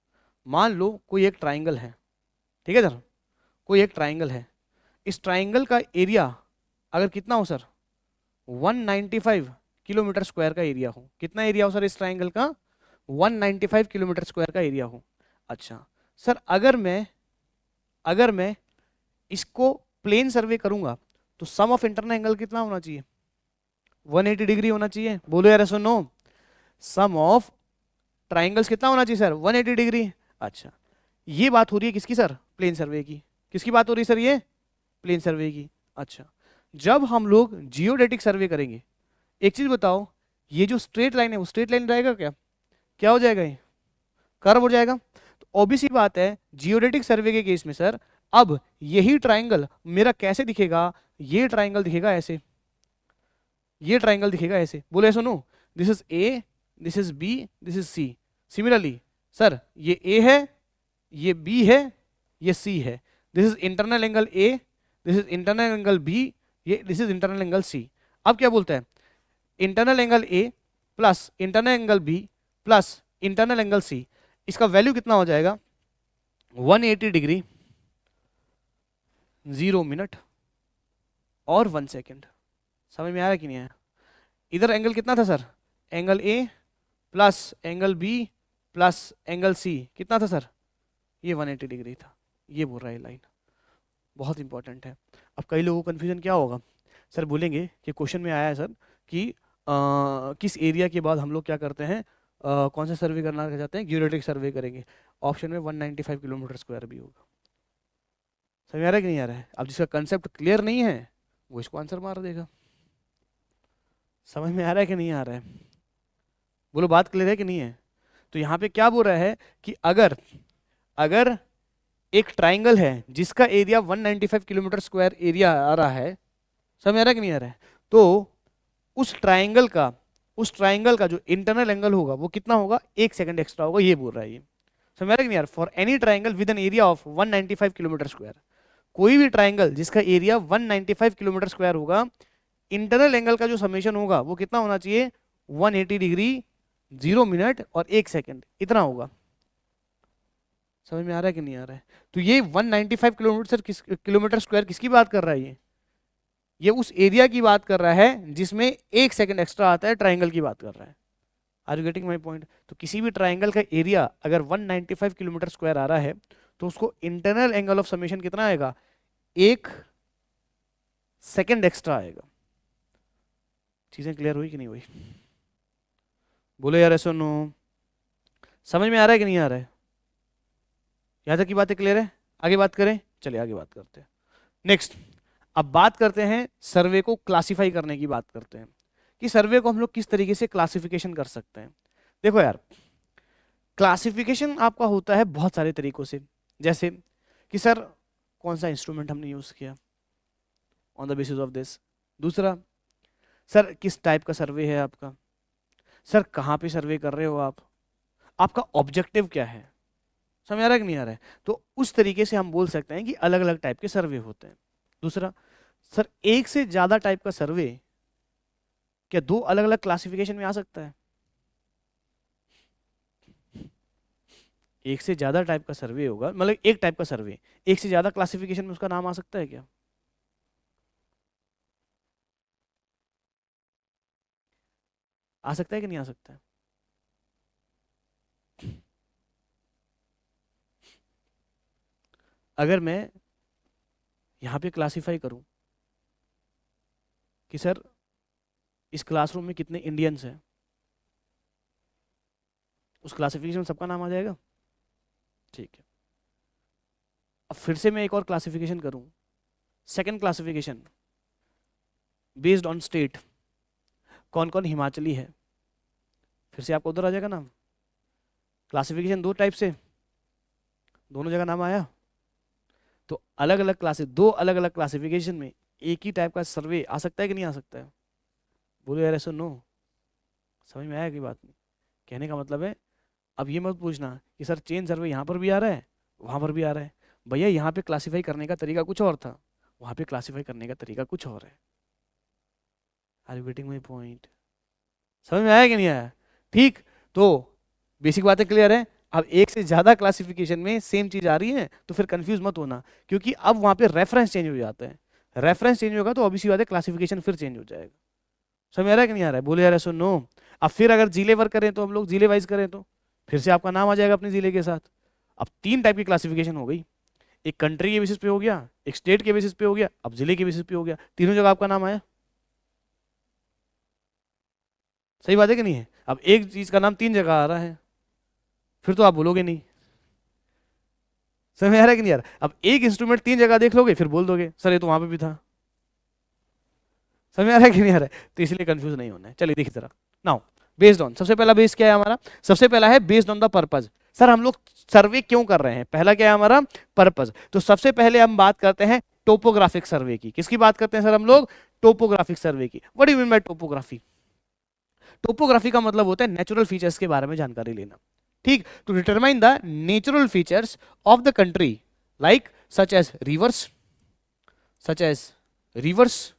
Speaker 1: मान लो कोई एक ट्राइंगल है, ठीक है सर, कोई एक ट्राइंगल है। इस ट्राइंगल का एरिया अगर कितना हो सर? 195 किलोमीटर स्क्वायर का एरिया हो। कितना एरिया हो सर इस ट्राइंगल का? 195 किलोमीटर स्क्वायर का एरिया हो। अच्छा सर, अगर मैं इसको प्लेन सर्वे करूंगा तो सम ऑफ इंटरनल एंगल कितना होना चाहिए? 180 डिग्री होना चाहिए। बोलो यार ऐसा नो। सम ऑफ ट्राइंगल्स कितना होना चाहिए सर? 180 डिग्री। अच्छा, ये बात हो रही है किसकी सर? प्लेन सर्वे की। किसकी बात हो रही है सर? ये प्लेन सर्वे की। अच्छा, जब हम लोग जियोडेटिक सर्वे करेंगे, एक चीज बताओ, ये जो स्ट्रेट लाइन है वो स्ट्रेट लाइन रहेगा क्या? क्या हो जाएगा? ये कर्व हो जाएगा। तो ऑब्वियस ही बात है जियोडेटिक सर्वे के केस में सर, अब यही ट्राइंगल मेरा कैसे दिखेगा? ये ट्राइंगल दिखेगा ऐसे, ये ट्राइंगल दिखेगा ऐसे। बोले सुनो, this is A, this is B, this is C. Similarly sir ये ए है, ये बी है, ये सी है। This is internal angle A, this is internal angle B, ये this is internal angle C. अब क्या बोलता है? Internal angle A plus internal angle B plus internal angle C, इसका वैल्यू कितना हो जाएगा? 180 डिग्री 0 मिनट और 1 सेकेंड। समझ में आया कि नहीं आया? इधर एंगल कितना था sir? Angle A plus angle B plus angle C कितना था सर? ये 180 डिग्री था। ये बोल रहा है लाइन, बहुत इंपॉर्टेंट है। अब कई लोगों को कन्फ्यूजन क्या होगा? सर बोलेंगे कि क्वेश्चन में आया है सर कि किस एरिया के बाद हम लोग क्या करते हैं, कौन सा सर्वे करना चाहते हैं? जियोडेटिक सर्वे करेंगे। ऑप्शन में 195 किलोमीटर स्क्वायर भी होगा। समझ आ रहा है कि नहीं आ रहा है? अब जिसका कंसेप्ट क्लियर नहीं है वो इसको आंसर मार देगा। समझ में आ रहा है कि नहीं आ रहा है? बोलो बात क्लियर है कि नहीं है? तो यहाँ पे क्या बोल रहा है कि अगर अगर एक ट्राइंगल है जिसका एरिया 195 किलोमीटर स्क्वायर एरिया आ रहा है, समझ आ रहा है कि नहीं आ रहा है? तो उस ट्राइंगल का जो इंटरनल एंगल होगा वो कितना होगा? 1 सेकंड एक्स्ट्रा होगा। ये बोल रहा है ये। समझ आ रहा है कि नहीं यार? For any triangle with an area of 195 kilometre square, कोई भी ट्राइंगल जिसका एरिया 195 किलोमीटर स्क्वायर होगा, इंटरनल एंगल का जो समेशन होगा वो कितना होना चाहिए? 180 डिग्री 0 मिनट और 1 सेकंड, इतना होगा। समझ में आ रहा है कि नहीं आ रहा है? तो ये 195 किलोमीटर स्क्वायर किसकी बात कर रहा है? ये उस एरिया की बात कर रहा है जिसमें 1 सेकंड एक्स्ट्रा आता है, ट्राइंगल की बात कर रहा है। Are you getting my point? तो किसी भी ट्राइंगल का एरिया अगर 195 किलोमीटर स्क्वायर आ रहा है तो उसको इंटरनल एंगल ऑफ समेशन कितना आएगा? 1 सेकंड एक्स्ट्रा आएगा। चीजें क्लियर हुई कि नहीं हुई? बोलो यार ऐसा नो। समझ में आ रहा है कि नहीं आ रहा है? यहां तक की बातें क्लियर है? आगे बात करें? चलिए आगे बात करते हैं। नेक्स्ट, अब बात करते हैं सर्वे को क्लासिफाई करने की बात करते हैं कि सर्वे को हम लोग किस तरीके से क्लासिफिकेशन कर सकते हैं। देखो यार, क्लासिफिकेशन आपका होता है बहुत सारे तरीकों से, जैसे कि सर कौन सा इंस्ट्रूमेंट हमने यूज किया, on the basis of this. दूसरा, सर किस टाइप का सर्वे है आपका, सर कहाँ पे सर्वे कर रहे हो आप, आपका ऑब्जेक्टिव क्या है। समझ आ रहा है कि नहीं आ रहा है? तो उस तरीके से हम बोल सकते हैं कि अलग अलग टाइप के सर्वे होते हैं। दूसरा, सर एक से ज्यादा टाइप का सर्वे क्या दो अलग अलग क्लासिफिकेशन में आ सकता है? एक से ज्यादा टाइप का सर्वे होगा, मतलब एक टाइप का सर्वे एक से ज्यादा क्लासिफिकेशन में उसका नाम आ सकता है क्या? आ सकता है कि नहीं आ सकता है? अगर मैं यहां पे क्लासिफाई करूं कि सर इस क्लासरूम में कितने इंडियंस हैं, उस क्लासिफिकेशन में सबका नाम आ जाएगा? ठीक है। अब फिर से मैं एक और क्लासिफिकेशन करूं, second classification based on state, कौन कौन हिमाचली है, फिर से आपको उधर आ जाएगा नाम। क्लासिफिकेशन दो टाइप से, दोनों जगह नाम आया। तो अलग अलग क्लासेस, दो अलग अलग क्लासिफिकेशन में एक ही टाइप का सर्वे आ सकता है कि नहीं आ सकता है? बोलो यार ऐसा नो। समझ में आया कि बात नहीं? कहने का मतलब है, अब ये मत पूछना कि सर चेन सर्वे यहाँ पर भी आ रहा है वहाँ पर भी आ रहा है। भैया यहाँ पे क्लासिफाई करने का तरीका कुछ और था, वहाँ पे क्लासिफाई करने का तरीका कुछ और है। Are you getting my point? समझ में आया कि नहीं आया? ठीक, तो बेसिक बातें क्लियर है। अब एक से ज्यादा क्लासिफिकेशन में सेम चीज आ रही है तो फिर कंफ्यूज मत होना, क्योंकि अब वहां पे रेफरेंस चेंज हो जाता है। रेफरेंस चेंज होगा तो ऑब्वियसली बात है क्लासिफिकेशन फिर चेंज हो जाएगा। समझ आ रहा है कि नहीं आ रहा है? बोले यार सुन नो। अब फिर अगर जिले वर्क करें तो हम लोग जिले वाइज करें तो फिर से आपका नाम आ जाएगा अपने जिले के साथ। अब तीन टाइप की क्लासिफिकेशन हो गई, एक कंट्री के बेसिस पे हो गया, एक स्टेट के बेसिस पे हो गया, अब जिले के बेसिस पे हो गया। तीनों जगह आपका नाम आया। सही बात है कि नहीं है? अब एक चीज का नाम तीन जगह आ रहा है, फिर तो आप बोलोगे नहीं। समझ में आ रहा है कि नहीं आ रहा? अब एक इंस्ट्रूमेंट तीन जगह देख लोगे फिर बोल दोगे सर ये तो वहां पे भी था। समझ में आ रहा है कि नहीं आ रहा है? तो इसलिए कंफ्यूज नहीं होना है। चलिए देखिए जरा। नाउ बेस्ड ऑन, सबसे पहला बेस क्या है हमारा? सबसे पहला है based on the purpose. Sir हम लोग सर्वे क्यों कर रहे हैं, पहला क्या है हमारा? पर्पज। तो सबसे पहले हम बात करते हैं टोपोग्राफिक सर्वे की। किसकी बात करते हैं सर हम लोग? टोपोग्राफिक सर्वे की। What do you mean bye topography? Topography का मतलब होता है नेचुरल फीचर्स के बारे में जानकारी लेना। ठीक, to determine the natural features of the country, like such as rivers, such as rivers,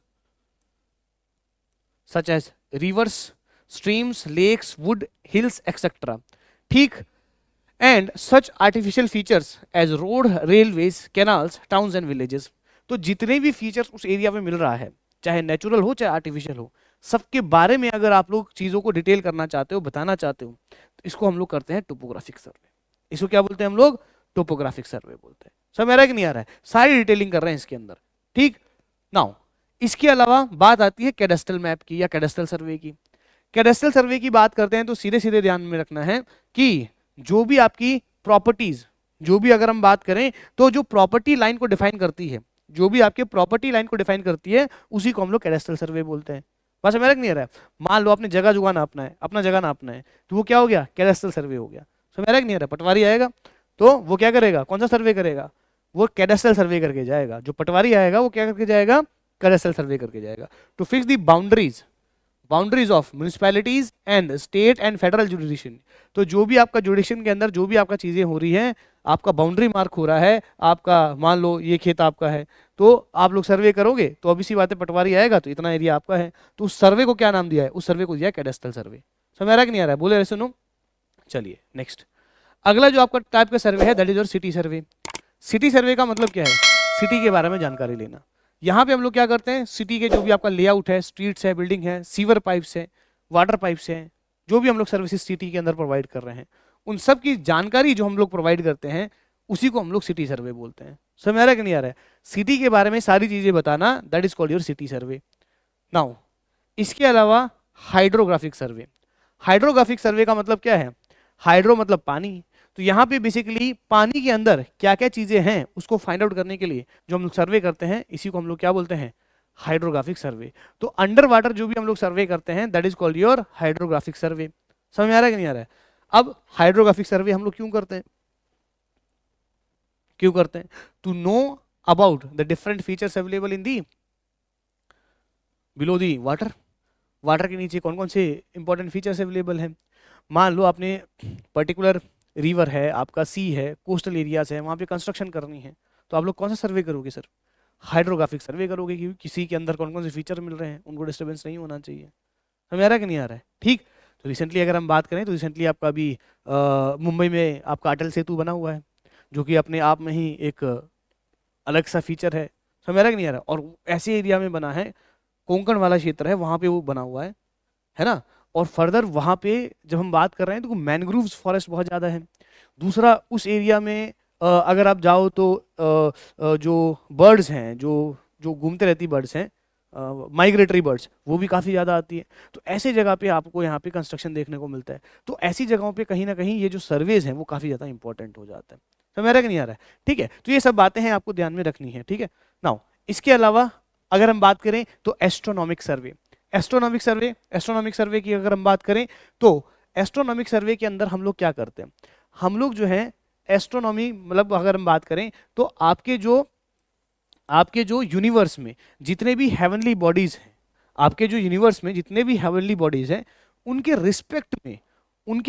Speaker 1: such as rivers, streams, lakes, wood, hills, etc. ठीक, and such artificial features as road, railways, canals, towns and villages. तो जितने भी features उस area में मिल रहा है, चाहे natural हो चाहे आर्टिफिशियल हो, सबके बारे में अगर आप लोग चीजों को डिटेल करना चाहते हो, बताना चाहते हो, तो इसको हम लोग करते हैं टोपोग्राफिक सर्वे। इसको क्या बोलते हैं हम लोग? टोपोग्राफिक सर्वे बोलते हैं। समझ आ रहा है कि नहीं आ रहा है? सारी डिटेलिंग कर रहे हैं इसके अंदर। ठीक, नाउ इसके अलावा बात आती है कैडेस्ट्रल मैप की या कैडेस्ट्रल सर्वे की। कैडेस्ट्रल सर्वे की बात करते हैं तो सीधे सीधे ध्यान में रखना है कि जो भी आपकी प्रॉपर्टीज, जो भी अगर हम बात करें तो जो प्रॉपर्टी लाइन को डिफाइन करती है, जो भी आपके प्रॉपर्टी लाइन को डिफाइन करती है, उसी को हम लोग कैडेस्ट्रल सर्वे बोलते हैं। बस मेरा नहीं आ रहा है? मान लो आपने जगह जुगा नापना है, अपना जगह नापना है, तो वो क्या हो गया? कैडेस्ट्रल सर्वे हो गया। समझ मेरा नहीं आ रहा? पटवारी आएगा तो वो क्या करेगा? कौन सा सर्वे करेगा? वो कैडेस्ट्रल सर्वे करके जाएगा। जो पटवारी आएगा वो क्या करके जाएगा? कैडेस्ट्रल सर्वे करके जाएगा। To fix the boundaries of municipalities and state and federal jurisdiction. तो जो भी आपका जुडिशन के अंदर जो भी आपका चीजें हो रही हैं, आपका बाउंड्री मार्क हो रहा है, आपका मान लो ये खेत आपका है, तो आप लोग सर्वे करोगे तो अभी सी बात है पटवारी आएगा तो इतना एरिया आपका है, तो उस सर्वे को क्या नाम दिया है? उस सर्वे को दिया है कैडेस्ट्रल सर्वे। समझ आ रहा है कि नहीं आ रहा है, बोले सुनो। चलिए नेक्स्ट, अगला जो आपका टाइप का सर्वे है that is your city survey. City survey का मतलब क्या है, सिटी के बारे में जानकारी लेना। यहाँ पे हम लोग क्या करते हैं, सिटी के जो भी आपका लेआउट है, स्ट्रीट्स है, बिल्डिंग है, सीवर पाइप्स है, वाटर पाइप्स है, जो भी हम लोग सर्विसेज सिटी के अंदर प्रोवाइड कर रहे हैं, उन सब की जानकारी जो हम लोग प्रोवाइड करते हैं उसी को हम लोग सिटी सर्वे बोलते हैं। समझ आ रहा है कि नहीं आ रहा है, सिटी के बारे में सारी चीजें बताना that is called your city survey. Now इसके अलावा हाइड्रोग्राफिक सर्वे। हाइड्रोग्राफिक सर्वे का मतलब क्या है, हाइड्रो मतलब पानी, तो यहाँ पे बेसिकली पानी के अंदर क्या क्या चीजें हैं उसको फाइंड आउट करने के लिए जो हम लोग सर्वे करते हैं, इसी को हम लोग क्या बोलते हैं, हाइड्रोग्राफिक सर्वे। तो अंडर वाटर जो भी हम लोग सर्वे करते हैं that is called your hydrographic survey. समझ में आ रहा है कि नहीं आ रहा है। अब हाइड्रोग्राफिक सर्वे हम लोग क्यों करते हैं, क्यों करते हैं, to know about the different features available in the below the water. Water के नीचे कौन कौन से इंपॉर्टेंट फीचर्स अवेलेबल हैं। मान लो आपने पर्टिकुलर रिवर है, आपका सी है, कोस्टल एरियाज है, वहाँ पे कंस्ट्रक्शन करनी है, तो आप लोग कौन सा सर्वे करोगे सर, हाइड्रोग्राफिक सर्वे करोगे, क्योंकि किसी के अंदर कौन कौन से फीचर मिल रहे हैं, उनको डिस्टर्बेंस नहीं होना चाहिए। समझ आ रहा है कि नहीं आ रहा है। ठीक, तो रिसेंटली अगर हम बात करें तो रिसेंटली आपका अभी मुंबई में आपका अटल सेतु बना हुआ है, जो कि अपने आप में ही एक अलग सा फीचर है। समझ आ रहा है कि नहीं आ रहा, और ऐसे एरिया में बना है, कोंकण वाला क्षेत्र है वहाँ पे वो बना हुआ है ना। और फर्दर वहाँ पे जब हम बात कर रहे हैं तो मैनग्रोव्स फॉरेस्ट बहुत ज़्यादा है। दूसरा उस एरिया में अगर आप जाओ तो जो बर्ड्स हैं, जो जो घूमते रहती बर्ड्स हैं, माइग्रेटरी बर्ड्स, वो भी काफ़ी ज़्यादा आती है। तो ऐसे जगह पे आपको यहाँ पे कंस्ट्रक्शन देखने को मिलता है। तो ऐसी जगहों पे कहीं ना कहीं ये जो सर्वेज हैं वो काफ़ी ज़्यादा इंपॉर्टेंट हो जाता है। समझ आ रहा है कि नहीं आ रहा है। ठीक है, तो ये सब बातें हैं आपको ध्यान में रखनी है। ठीक है, नाउ इसके अलावा अगर हम बात करें तो एस्ट्रोनॉमिक सर्वे। एस्ट्रोनॉमिक सर्वे की अगर हम बात करें तो एस्ट्रोनॉमिक सर्वे के अंदर हम लोग क्या करते हैं, हम लोग जो है एस्ट्रोनॉमी मतलब अगर हम बात करें तो आपके जो यूनिवर्स में जितने भी हेवनली बॉडीज हैं, आपके जो यूनिवर्स में जितने भी हेवनली बॉडीज हैं, उनके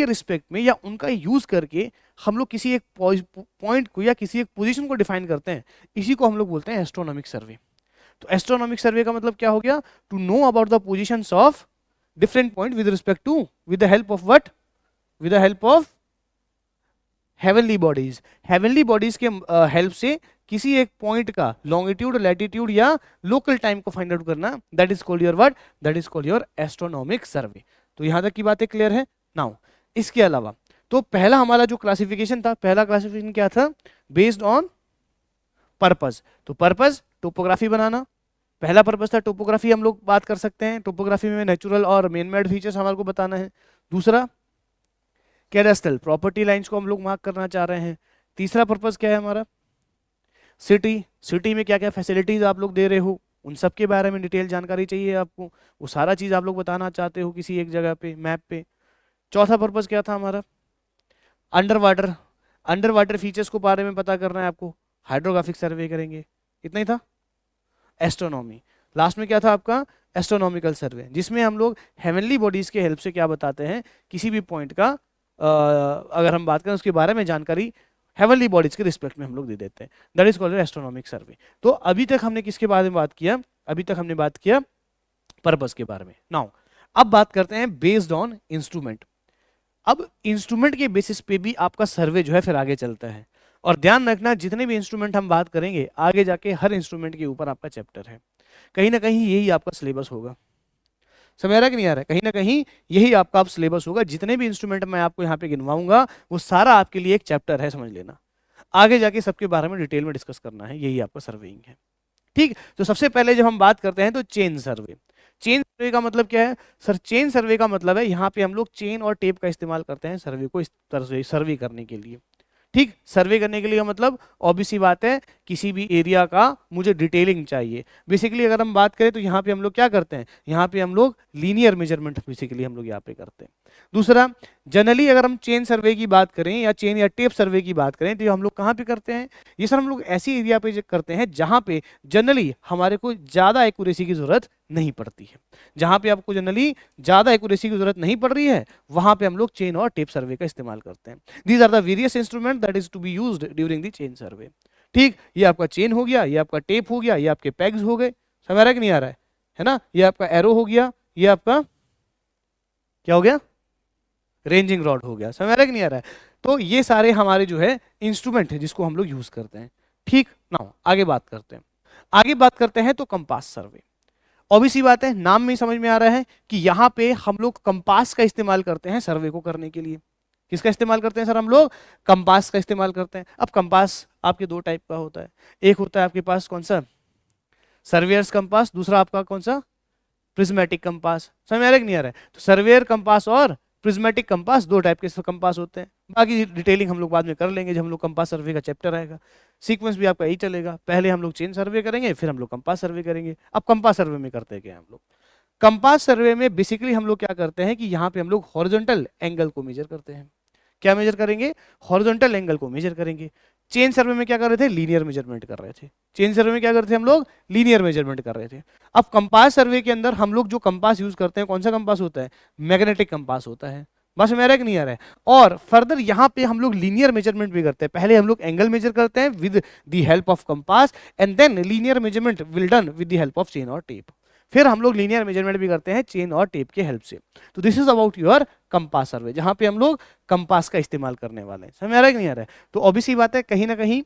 Speaker 1: रिस्पेक्ट में या उनका यूज करके हम लोग किसी एक पॉइंट को या किसी एक पोजीशन को डिफाइन करते हैं, इसी को हम लोग बोलते हैं एस्ट्रोनॉमिक सर्वे। तो एस्ट्रोनॉमिक सर्वे का मतलब क्या हो गया, to know about the positions of different point with respect to, with the help of what, with the help of heavenly bodies. Heavenly bodies के हेल्प से किसी एक पॉइंट का लॉन्गिट्यूड, लैटिट्यूड या लोकल टाइम को फाइंड आउट करना, that is called your what, that is called your astronomic survey. तो यहां तक की बातें क्लियर है। नाउ इसके अलावा तो पहला हमारा जो क्लासिफिकेशन था, पहला क्लासिफिकेशन क्या था, बेस्ड ऑन पर्पस। तो पर्पस टोपोग्राफी बनाना, पहला पर्पस था टोपोग्राफी, हम लोग बात कर सकते हैं टोपोग्राफी में नेचुरल और मेन मेड फीचर्स हमारे को बताना है। दूसरा कैडास्ट्रल प्रॉपर्टी लाइंस को हम लोग मार्क करना चाह रहे हैं। तीसरा पर्पस क्या है हमारा, सिटी में क्या क्या फैसिलिटीज आप लोग दे रहे हो, उन सब के बारे में डिटेल जानकारी चाहिए आपको, वो सारा चीज आप लोग बताना चाहते हो किसी एक जगह पे, मैप पे। चौथा पर्पस क्या था हमारा, अंडर वाटर फीचर्स को बारे में पता करना है आपको, हाइड्रोग्राफिक सर्वे करेंगे, इतना ही था। एस्ट्रोनॉमी लास्ट में क्या था आपका, एस्ट्रोनॉमिकल सर्वे, जिसमें हम लोग हेवनली बॉडीज के हेल्प से क्या बताते हैं, किसी भी पॉइंट का अगर हम बात करें उसके बारे में जानकारी हेवनली बॉडीज के रिस्पेक्ट में हम लोग दे देते हैं, that is called astronomic survey. तो अभी तक हमने किसके बारे में बात किया, अभी तक हमने बात किया पर्पस के बारे में। नाउ अब बात करते हैं बेस्ड ऑन इंस्ट्रूमेंट। अब इंस्ट्रूमेंट के बेसिस पे भी आपका सर्वे जो है फिर आगे चलता है, और ध्यान रखना जितने भी इंस्ट्रूमेंट हम बात करेंगे आगे जाके हर इंस्ट्रूमेंट के ऊपर आपका चैप्टर है, कहीं ना कहीं यही आपका सिलेबस होगा। समझ आ रहा है कि नहीं आ रहा है, कहीं ना कहीं यही आपका आप सिलेबस होगा। जितने भी इंस्ट्रूमेंट मैं आपको यहाँ पे गिनवाऊंगा वो सारा आपके लिए एक चैप्टर है, समझ लेना। आगे जाके सबके बारे में डिटेल में डिस्कस करना है, यही आपका सर्वेइंग है। ठीक, तो सबसे पहले जब हम बात करते हैं तो चेन सर्वे। चेन सर्वे का मतलब क्या है सर, चेन सर्वे का मतलब है यहाँ पे हम लोग चेन और टेप का इस्तेमाल करते हैं सर्वे को इस तरह से सर्वे करने के लिए। ठीक, सर्वे करने के लिए मतलब ऑब्वियस सी बात है किसी भी एरिया का मुझे डिटेलिंग चाहिए। बेसिकली अगर हम बात करें तो यहाँ पे हम लोग क्या करते हैं, यहाँ पे हम लोग लीनियर मेजरमेंट बेसिकली हम लोग यहाँ पे करते हैं। दूसरा, जनरली अगर हम चेन सर्वे की बात करें या चेन या टेप सर्वे की बात करें तो ये हम लोग कहाँ पे करते हैं, ये सर हम लोग ऐसी एरिया पे करते हैं जहाँ पे जनरली हमारे को ज़्यादा एक्यूरेसी की जरूरत नहीं पड़ती है। जहाँ पे आपको जनरली ज़्यादा एक्यूरेसी की जरूरत नहीं पड़ रही है वहाँ पे हम लोग चेन और टेप सर्वे का इस्तेमाल करते हैं। These are the various instrument that is to be used during the chain survey. ठीक, ये आपका चेन हो गया, ये आपका टेप हो गया, ये आपके पैग्स हो गए, समझ आ रहा है कि नहीं आ रहा है ना। ये आपका एरो हो गया, ये आपका क्या हो गया, रेंजिंग रॉड हो गया, समझ आ रहा है कि नहीं आ रहा है? तो ये सारे हमारे जो है इंस्ट्रूमेंट है जिसको हम लोग यूज करते हैं। ठीक ना, आगे बात करते हैं। आगे बात करते हैं तो कंपास सर्वे। ऑब्वियस सी बात है, नाम में ही समझ में आ रहा है कि यहाँ पे हम लोग कंपास का इस्तेमाल करते हैं सर्वे को करने के लिए। किसका इस्तेमाल करते हैं सर हम लोग? कंपास का इस्तेमाल करते हैं। अब कंपास आपके दो टाइप का होता है, एक होता है आपके पास कौन सा, सर्वेयर्स कंपास, दूसरा आपका कौन सा, प्रिज्मेटिक कंपास। समझ में आ रहा है कि नहीं आ रहा है? तो सर्वेयर कंपास और प्रिज्मेटिक कंपास दो टाइप के कंपास होते हैं। बाकी डिटेलिंग हम लोग बाद में कर लेंगे जब हम लोग कंपास सर्वे का चैप्टर आएगा। सीक्वेंस भी आपका यही चलेगा, पहले हम लोग चेन सर्वे करेंगे, फिर हम लोग कंपास सर्वे करेंगे। अब कंपास सर्वे में करते हैं क्या हम लोग? कंपास सर्वे में बेसिकली हम लोग क्या करते हैं कि यहाँ पे हम लोग हॉरिजॉन्टल एंगल को मेजर करते हैं। क्या मेजर करेंगे? हॉरिजॉन्टल एंगल को मेजर करेंगे। चेन सर्वे में क्या कर रहे थे? लीनियर मेजरमेंट कर रहे थे। चेन सर्वे में क्या करते थे हम लोग? लीनियर मेजरमेंट कर रहे थे। अब कंपास सर्वे के अंदर हम लोग जो कंपास यूज करते हैं, कौन सा कंपास होता है? मैग्नेटिक कंपास होता है। बस में आ रहा है कि नहीं आ रहा है? और फर्दर यहाँ पे हम लोग लीनियर मेजरमेंट भी करते हैं। पहले हम लोग एंगल मेजर करते हैं with the help of compass, and then linear measurement will done with the help of chain और टेप। फिर हम लोग लीनियर मेजरमेंट भी करते हैं चेन और टेप के हेल्प से। तो this is about your compass सर्वे, जहां पे हम लोग कंपास का इस्तेमाल करने वाले हैं। समझ में आ रहा है कि नहीं आ रहा है? तो ऑब्वियस ही बात है, कहीं ना कहीं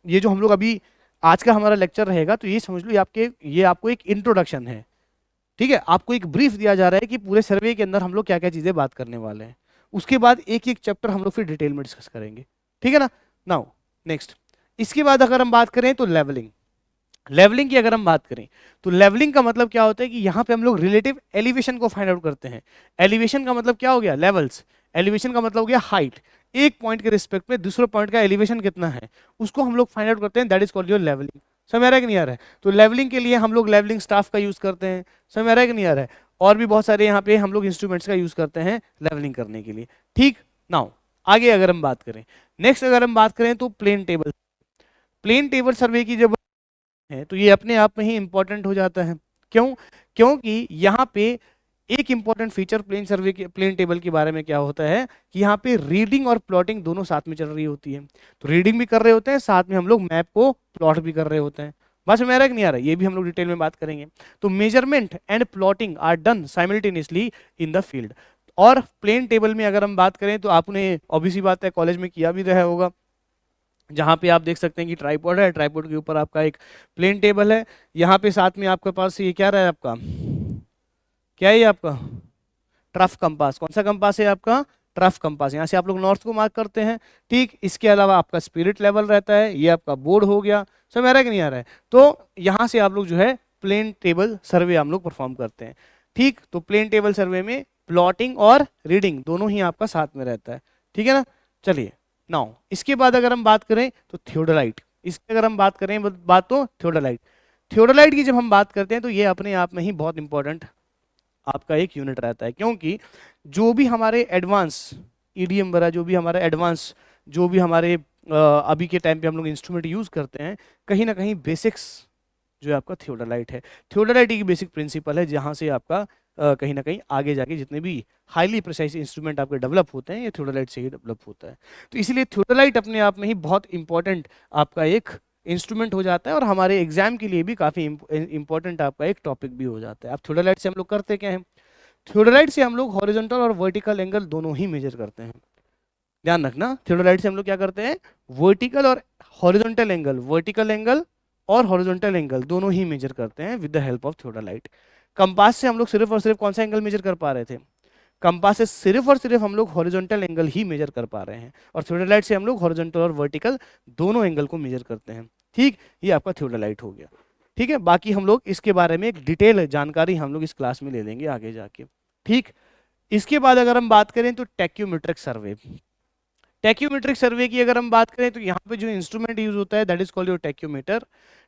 Speaker 1: ये जो हम लोग अभी आज का हमारा लेक्चर रहेगा, तो ये समझ लो ये आपको एक इंट्रोडक्शन है। ठीक है, आपको एक ब्रीफ दिया जा रहा है कि पूरे सर्वे के अंदर हम लोग क्या क्या चीजें बात करने वाले हैं। उसके बाद एक एक चैप्टर हम लोग फिर डिटेल में डिस्कस करेंगे। ठीक है ना? नाउ नेक्स्ट, इसके बाद अगर हम बात करें तो लेवलिंग। लेवलिंग की अगर हम बात करें तो लेवलिंग का मतलब क्या होता है कि यहाँ पे हम लोग रिलेटिव एलिवेशन को फाइंड आउट करते हैं। एलिवेशन का मतलब क्या हो गया? लेवल्स। एलिवेशन का मतलब हो गया हाइट। एक पॉइंट के रिस्पेक्ट में दूसरे पॉइंट का एलिवेशन कितना है उसको हम लोग फाइंड आउट करते हैं, that is called your levelling. समझ आ रहा है कि नहीं आ रहा है? तो लेवलिंग के लिए हम लोग लेवलिंग स्टाफ का यूज करते हैं। समझ आ रहा है कि नहीं आ रहा है? और भी बहुत सारे यहाँ पे हम लोग इंस्ट्रूमेंट्स का यूज करते हैं लेवलिंग करने के लिए। ठीक, नाउ आगे अगर हम बात करें, नेक्स्ट अगर हम बात करें तो plane table. Plane table survey की जब है तो ये अपने आप में ही इंपॉर्टेंट हो जाता है। क्यों? क्योंकि यहाँ पे एक इंपॉर्टेंट फीचर प्लेन सर्वे के प्लेन टेबल के बारे में क्या होता है कि यहाँ पे रीडिंग और प्लॉटिंग दोनों साथ में चल रही होती है। तो रीडिंग भी कर रहे होते हैं, साथ में हम लोग मैप को प्लॉट भी कर रहे होते हैं। बस में आ रहा है कि नहीं आ रहा है? ये भी हम लोग डिटेल में बात करेंगे। तो measurement and plotting are done simultaneously in the field. और प्लेन टेबल में अगर हम बात करें तो आपने ऑब्वियसली बात है कॉलेज में किया भी रहा होगा, जहाँ पे आप देख सकते हैं कि ट्राइपॉड है, ट्राइपॉड के ऊपर आपका एक प्लेन टेबल है। यहाँ पे साथ में आपके पास ये क्या रहा है आपका, क्या है ये आपका ट्रफ कंपास। कौन सा कंपास है आपका? Trough compass. यहाँ से आप लोग नॉर्थ को मार्क करते हैं। ठीक, इसके अलावा आपका स्पिरिट लेवल रहता है, ये आपका बोर्ड हो गया। समझ आ रहा है कि नहीं आ रहा है? तो यहाँ से आप लोग जो है प्लेन टेबल सर्वे हम लोग परफॉर्म करते हैं। ठीक, तो प्लेन टेबल सर्वे में प्लॉटिंग और रीडिंग दोनों ही आपका साथ में रहता है। ठीक है ना? चलिए, नाउ इसके बाद अगर हम बात करें तो थियोडोलाइट। इसकी अगर हम बात करें बात तो थियोडोलाइट। थियोडोलाइट की जब हम बात करते हैं तो ये अपने आप में ही बहुत इंपॉर्टेंट आपका एक यूनिट रहता है, क्योंकि जो भी हमारे एडवांस ईडीएम वगैरह, जो भी हमारे एडवांस, जो भी हमारे अभी के टाइम पे हम लोग इंस्ट्रूमेंट यूज करते हैं, कहीं ना कहीं बेसिक्स जो है आपका थियोडोलाइट है। थियोडोलाइट की बेसिक प्रिंसिपल है, जहाँ से आपका कहीं ना कहीं आगे जाके जितने भी हाईली प्रिसाइज इंस्ट्रूमेंट आपके डेवलप होते हैं, ये थियोडोलाइट से ही डेवलप होता है। तो इसलिए थियोडोलाइट अपने आप में ही बहुत इंपॉर्टेंट आपका एक इंस्ट्रूमेंट हो जाता है, और हमारे एग्जाम के लिए भी काफ़ी इंपॉर्टेंट आपका एक टॉपिक भी हो जाता है। अब थियोडोलाइट से हम लोग करते क्या है? थियोडोलाइट से हम लोग हॉरिजॉन्टल और वर्टिकल एंगल दोनों ही मेजर करते हैं। ध्यान रखना, थियोडोलाइट से हम लोग क्या करते हैं? वर्टिकल और हॉरिजॉन्टल एंगल, वर्टिकल एंगल और हॉरिजॉन्टल एंगल दोनों ही मेजर करते हैं with the help of theodolite. Compass से हम लोग सिर्फ और सिर्फ कौन सा एंगल मेजर कर पा रहे थे? कंपास से सिर्फ और सिर्फ हम लोग हॉरिजॉन्टल एंगल ही मेजर कर पा रहे हैं, और थियोडोलाइट से हम लोग हॉरिजॉन्टल और वर्टिकल दोनों एंगल को मेजर करते हैं। ठीक, ये आपका थियोडोलाइट हो गया। ठीक है, बाकी हम लोग इसके बारे में एक डिटेल जानकारी हम लोग इस क्लास में ले लेंगे आगे जाके। ठीक, इसके बाद अगर हम बात करें तो टैक्योमेट्रिक सर्वे। टैक्योमेट्रिक सर्वे की अगर हम बात करें तो यहाँ पे जो इंस्ट्रूमेंट यूज होता है that is called your tacheometer.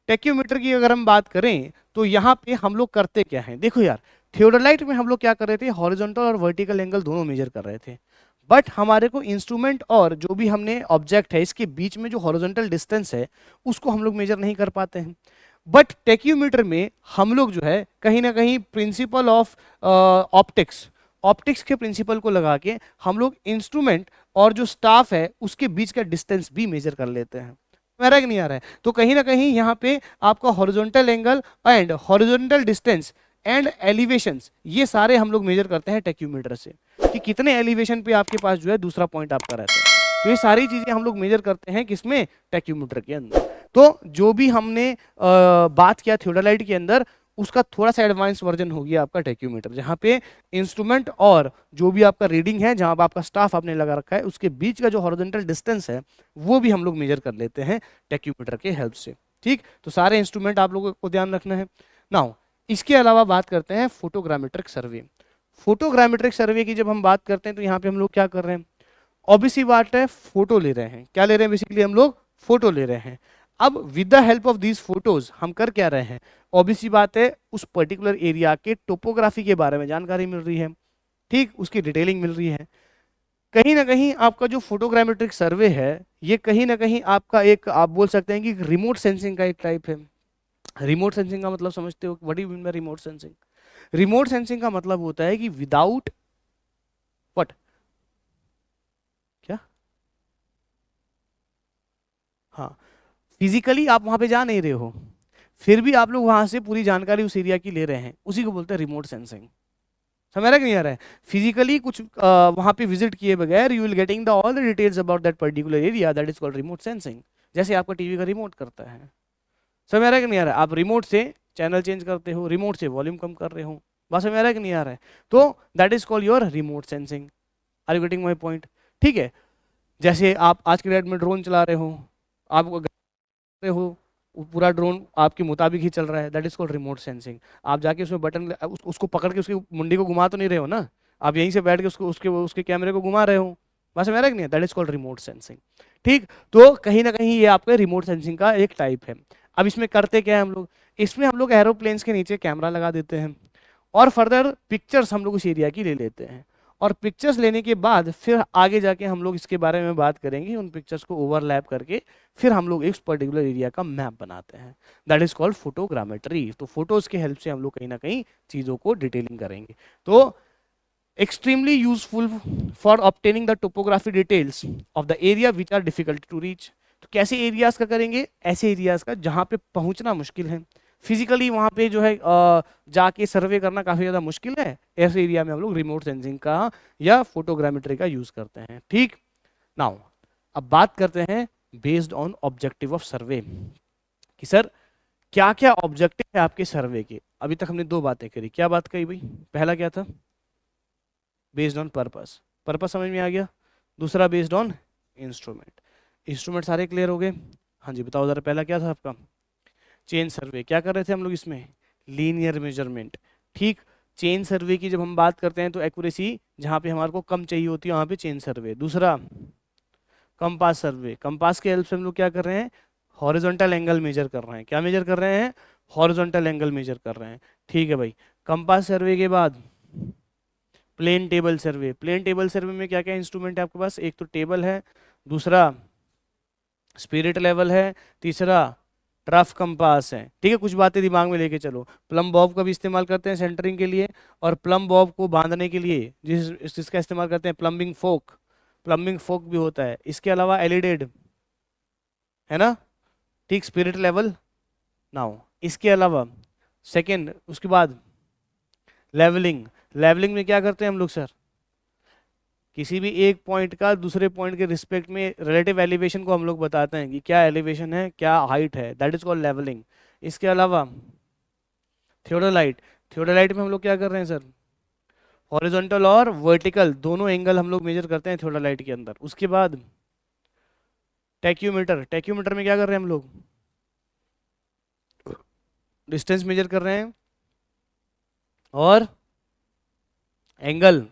Speaker 1: Tacheometer की अगर हम बात करें तो यहाँ पे हम लोग करते क्या है? देखो यार, थियोडोलाइट में हम लोग क्या कर रहे थे? हॉरिजॉन्टल और वर्टिकल एंगल दोनों मेजर कर रहे थे, बट हमारे को इंस्ट्रूमेंट और जो भी हमने ऑब्जेक्ट है इसके बीच में जो हॉरिजॉन्टल डिस्टेंस है उसको हम लोग मेजर नहीं कर पाते हैं। बट टैक्योमीटर में हम लोग जो है कहीं ना कहीं प्रिंसिपल ऑफ ऑप्टिक्स के प्रिंसिपल को लगा के हम लोग इंस्ट्रूमेंट और जो स्टाफ है उसके बीच का डिस्टेंस भी मेजर कर लेते हैं। आ रहा है कि नहीं आ रहा है? तो कहीं ना कहीं यहाँ पे आपका horizontal angle and horizontal distance and elevations, ये सारे हम लोग मेजर करते हैं टेक्यूमीटर से, कि कितने एलिवेशन पे आपके पास जो है दूसरा पॉइंट आपका रहता है। तो ये सारी चीजें हम लोग मेजर करते हैं किसमें, टेक्यूमीटर के अंदर। तो जो भी हमने बात किया थियोडोलाइट के अंदर, उसका थोड़ा सा एडवांस वर्जन हो गया आपका टेक्यूमीटर, जहाँ पे इंस्ट्रूमेंट और जो भी आपका रीडिंग है, जहाँ पे आपका स्टाफ आपने लगा रखा है, उसके बीच का जो हॉरिजॉन्टल डिस्टेंस है वो भी हम लोग मेजर कर लेते हैं टेक्यूमीटर के हेल्प से। ठीक, तो सारे इंस्ट्रूमेंट आप लोगों को ध्यान रखना है। नाउ इसके अलावा बात करते हैं फोटोग्रामेट्रिक सर्वे। फोटोग्रामेट्रिक सर्वे की जब हम बात करते हैं तो यहाँ पे हम लोग क्या कर रहे हैं, ऑब्वियसली बात है फोटो ले रहे हैं। क्या ले रहे हैं, बेसिकली हम लोग फोटो ले रहे हैं। अब with the help of these photos हम कर क्या रहे हैं, ऑब्वियसली बात है उस पर्टिकुलर एरिया के टोपोग्राफी के बारे में जानकारी मिल रही है, ठीक, उसकी डिटेलिंग मिल रही है। कहीं ना कहीं आपका जो फोटोग्रामेट्रिक सर्वे है, ये कहीं ना कहीं आपका एक, आप बोल सकते हैं कि रिमोट सेंसिंग का एक टाइप है। रिमोट सेंसिंग का मतलब समझते हो, what do you mean bye remote sensing? Remote sensing का मतलब होता है कि विदाउट व्हाट, क्या, हाँ, फिजिकली आप वहां पे जा नहीं रहे हो, फिर भी आप लोग वहां से पूरी जानकारी उस एरिया की ले रहे हैं, उसी को बोलते हैं रिमोट सेंसिंग। समझ रहा है कि नहीं आ रहा है? फिजिकली कुछ वहां पे विजिट किए बगैर you will getting the all the details about that particular area, that is called remote sensing. जैसे आपका टीवी का रिमोट करता है। समझ आ रहा है कि नहीं आ रहा है? आप रिमोट से चैनल चेंज करते हो, रिमोट से वॉल्यूम कम कर रहे हो, बात समझ आ रहा है कि नहीं आ रहा है? तो that is called your remote sensing. Are you getting my point? ठीक है, जैसे आप आज के डेट में ड्रोन चला रहे हो, आप रहे हो, वो पूरा ड्रोन आपके मुताबिक ही चल रहा है, that is called remote sensing. आप जाके उसमें बटन उसको पकड़ के उसकी मुंडी को घुमा तो नहीं रहे हो ना, आप यहीं से बैठ के उसको उसके कैमरे को घुमा रहे हो, बस मेरा नहीं है, that is called remote sensing. ठीक, तो कहीं ना कहीं ये आपके रिमोट सेंसिंग का एक टाइप है। अब इसमें करते क्या है हम लोग, इसमें हम लोग एरोप्लेन्स के नीचे कैमरा लगा देते हैं और फर्दर पिक्चर्स हम लोग उस एरिया की ले लेते हैं, और पिक्चर्स लेने के बाद फिर आगे जाके हम लोग इसके बारे में बात करेंगे, उन पिक्चर्स को ओवरलैप करके फिर हम लोग एक पर्टिकुलर एरिया का मैप बनाते हैं, दैट इज कॉल्ड फोटोग्रामेट्री। तो फोटोज के हेल्प से हम लोग कहीं ना कहीं चीज़ों को डिटेलिंग करेंगे। तो extremely useful for obtaining the topography details of the area which are difficult to reach। तो कैसे एरियाज का करेंगे, ऐसे एरियाज का जहाँ पे पहुँचना मुश्किल है, फिजिकली वहाँ पे जो है जाके सर्वे करना काफ़ी ज़्यादा मुश्किल है, ऐसे एरिया में हम लोग रिमोट सेंसिंग का या फोटोग्रामेट्री का यूज़ करते हैं। ठीक, नाउ अब बात करते हैं बेस्ड ऑन ऑब्जेक्टिव ऑफ सर्वे, कि सर क्या क्या ऑब्जेक्टिव है आपके सर्वे के। अभी तक हमने दो बातें करी, क्या बात कही भाई? पहला क्या था? बेस्ड ऑन पर्पस, पर्पस समझ में आ गया। दूसरा बेस्ड ऑन इंस्ट्रूमेंट, इंस्ट्रूमेंट सारे क्लियर हो गए? हाँ जी, बताओ जरा, पहला क्या था आपका? Chain survey. क्या कर रहे थे हम लोग इसमें? Linear measurement. ठीक, चेन सर्वे की जब हम बात करते हैं तो एक्यूरेसी जहाँ पे हमारे को कम चाहिए होती है वहाँ पे चेन सर्वे। दूसरा कंपास सर्वे, कंपास के हेल्प से हम लोग क्या कर रहे हैं? हॉरिजॉन्टल एंगल मेजर कर रहे हैं। क्या मेजर कर रहे हैं? हॉरिजॉन्टल एंगल मेजर कर रहे हैं। ठीक है भाई, कंपास सर्वे के बाद plane table survey. Plane table survey में क्या क्या इंस्ट्रूमेंट है आपके पास? एक तो टेबल है, दूसरा स्पिरिट लेवल है, तीसरा ट्रफ कंपास है। ठीक है, कुछ बातें दिमाग में लेके चलो। प्लम बॉब का भी इस्तेमाल करते हैं सेंटरिंग के लिए, और प्लम बॉब को बांधने के लिए जिसका इस्तेमाल करते हैं प्लम्बिंग फोक, प्लम्बिंग फोक भी होता है। इसके अलावा एलिडेड है ना, ठीक, स्पिरिट लेवल। नाउ इसके अलावा सेकेंड, उसके बाद लेवलिंग। लेवलिंग में क्या करते हैं हम लोग सर? किसी भी एक पॉइंट का दूसरे पॉइंट के रिस्पेक्ट में रिलेटिव एलिवेशन को हम लोग बताते हैं कि क्या एलिवेशन है, क्या हाइट है, दैट इज कॉल्ड लेवलिंग। इसके अलावा थियोडोलाइट, थियोडोलाइट में हम लोग क्या कर रहे हैं सर? हॉरिजॉन्टल और वर्टिकल दोनों एंगल हम लोग मेजर करते हैं थियोडोलाइट के अंदर। उसके बाद टेक्यूमीटर, टेक्यूमीटर में क्या कर रहे हैं हम लोग? डिस्टेंस मेजर कर रहे हैं और एंगल,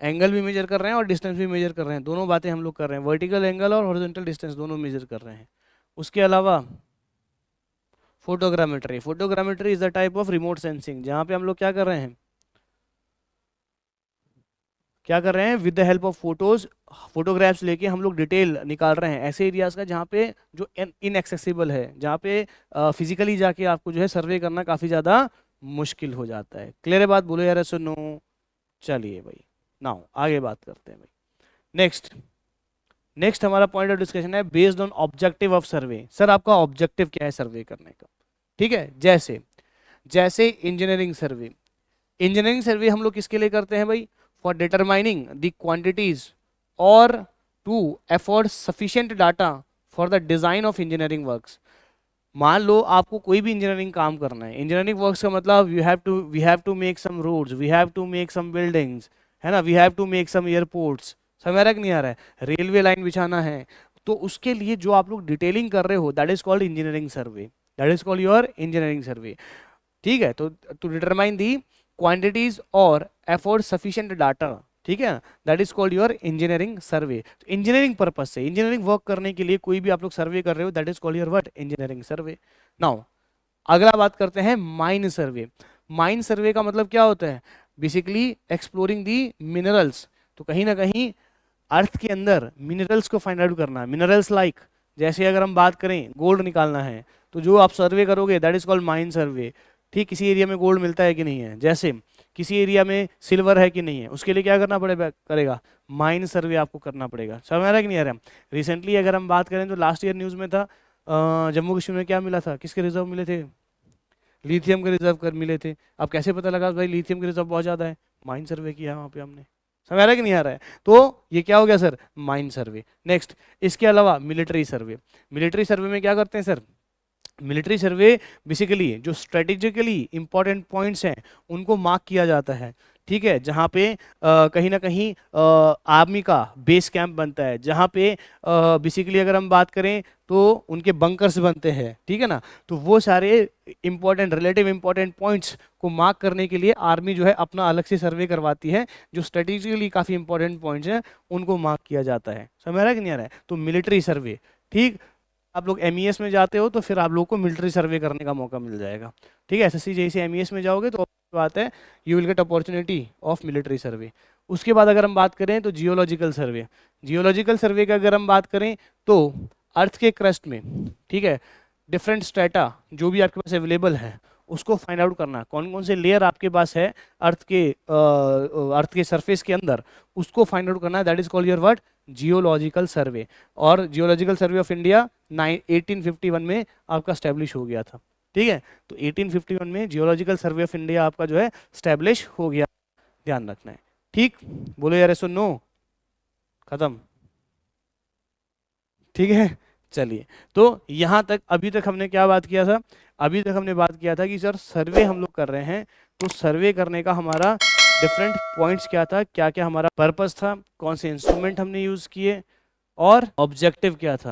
Speaker 1: एंगल भी मेजर कर रहे हैं और डिस्टेंस भी मेजर कर रहे हैं, दोनों बातें हम लोग कर रहे हैं, वर्टिकल एंगल और हॉरिजॉन्टल डिस्टेंस दोनों मेजर कर रहे हैं। उसके अलावा photogrammetry, photogrammetry is the type of remote sensing, जहाँ पे हम लोग क्या कर रहे हैं? क्या कर रहे हैं? With the help of photos, photographs लेके हम लोग डिटेल निकाल रहे हैं ऐसे एरियाज का जहाँ पे जो इनएक्सेसिबल है, जहाँ पे फिजिकली जाके आपको जो है सर्वे करना काफ़ी ज़्यादा मुश्किल हो जाता है। क्लियर है बात? बोलो यार सुनो। चलिए भाई, नाउ आगे बात करते हैं भाई। नेक्स्ट, नेक्स्ट हमारा पॉइंट ऑफ डिस्कशन है based on objective of survey. Sir आपका ऑब्जेक्टिव क्या है सर्वे करने का? ठीक है, जैसे जैसे इंजीनियरिंग सर्वे। इंजीनियरिंग सर्वे हम लोग किसके लिए करते हैं भाई? फॉर डिटरमाइनिंग द क्वांटिटीज और to afford sufficient data for the design of engineering works. मान लो आपको कोई भी इंजीनियरिंग काम करना है, इंजीनियरिंग वर्क्स का मतलब we have to make some roads, we have to make some buildings, है ना, we have to make some airports, समझ आ रहा है कि नहीं आ रहा है, रेलवे लाइन बिछाना है, तो उसके लिए जो आप लोग डिटेलिंग कर रहे हो that is called engineering survey, that is called your engineering सर्वे। ठीक है, तो टू डिटरमाइन दी क्वांटिटीज और एफोर्ड सफिशिएंट डाटा, ठीक है, that is called your engineering survey. Engineering purpose से, इंजीनियरिंग वर्क करने के लिए कोई भी आप लोग सर्वे कर रहे हो that is called your what? Engineering survey. Now अगला बात करते हैं माइन सर्वे। माइन सर्वे का मतलब क्या होता है? बेसिकली एक्सप्लोरिंग दी मिनरल्स। तो कहीं ना कहीं अर्थ के अंदर मिनरल्स को फाइंड आउट करना, मिनरल्स लाइक जैसे अगर हम बात करें गोल्ड निकालना है तो जो आप सर्वे करोगे दैट इज कॉल्ड माइन सर्वे। ठीक, किसी एरिया में गोल्ड मिलता है कि नहीं है, जैसे किसी एरिया में सिल्वर है कि नहीं है, उसके लिए क्या करना करेगा? माइन सर्वे आपको करना पड़ेगा। समझ आ रहा है कि नहीं आ रहा? रिसेंटली अगर हम बात करें तो लास्ट ईयर न्यूज़ में था, जम्मू कश्मीर में क्या मिला था, किसके रिजर्व मिले थे? लिथियम के रिजर्व कर मिले थे। अब कैसे पता लगा भाई लिथियम के रिजर्व बहुत ज़्यादा है? माइन सर्वे किया वहाँ पे हमने। समझ आ रहा है कि नहीं आ रहा है? तो ये क्या हो गया सर? माइन सर्वे। नेक्स्ट, इसके अलावा मिलिट्री सर्वे। मिलिट्री सर्वे में क्या करते हैं सर? मिलिट्री सर्वे बेसिकली जो स्ट्रेटेजिकली इंपॉर्टेंट पॉइंट्स हैं उनको मार्क किया जाता है। ठीक है, जहाँ पे कहीं ना कहीं आर्मी का बेस कैंप बनता है, जहाँ पे बेसिकली अगर हम बात करें तो उनके बंकर्स बनते हैं, ठीक है ना, तो वो सारे इंपॉर्टेंट रिलेटिव इंपॉर्टेंट पॉइंट्स को मार्क करने के लिए आर्मी जो है अपना अलग से सर्वे करवाती है। जो स्ट्रेटेजिकली काफ़ी इंपॉर्टेंट पॉइंट्स हैं उनको मार्क किया जाता है। समझ आ रहा है कि नहीं आ रहा है? तो मिलिट्री सर्वे। ठीक, आप लोग एमईएस में जाते हो तो फिर आप लोग को मिलिट्री सर्वे करने का मौका मिल जाएगा। ठीक है, एसएससी जैसे एमईएस में जाओगे तो बात है you will get opportunity of military सर्वे। उसके बाद अगर हम बात करें तो जियोलॉजिकल सर्वे। जियोलॉजिकल सर्वे का अगर हम बात करें तो अर्थ के क्रस्ट में, ठीक है, डिफरेंट स्ट्रेटा जो भी आपके पास अवेलेबल है उसको फाइंड आउट करना, कौन कौन से लेयर आपके पास है अर्थ के सरफेस के अंदर, उसको फाइंड आउट करना है, that is called your what? Geological survey. और जियोलॉजिकल सर्वे ऑफ इंडिया 1851 में आपका स्टैब्लिश हो गया था। ठीक है, तो 1851 में जियोलॉजिकल सर्वे ऑफ इंडिया आपका जो है स्टैब्लिश हो गया, ध्यान रखना है। ठीक, बोलो यार सुन नो, खत्म। ठीक है, चलिए, तो यहाँ तक अभी तक हमने क्या बात किया था? अभी तक हमने बात किया था कि सर सर्वे हम लोग कर रहे हैं, तो सर्वे करने का हमारा डिफरेंट पॉइंट्स क्या था, क्या क्या हमारा पर्पस था, कौन से इंस्ट्रूमेंट हमने यूज़ किए और ऑब्जेक्टिव क्या था।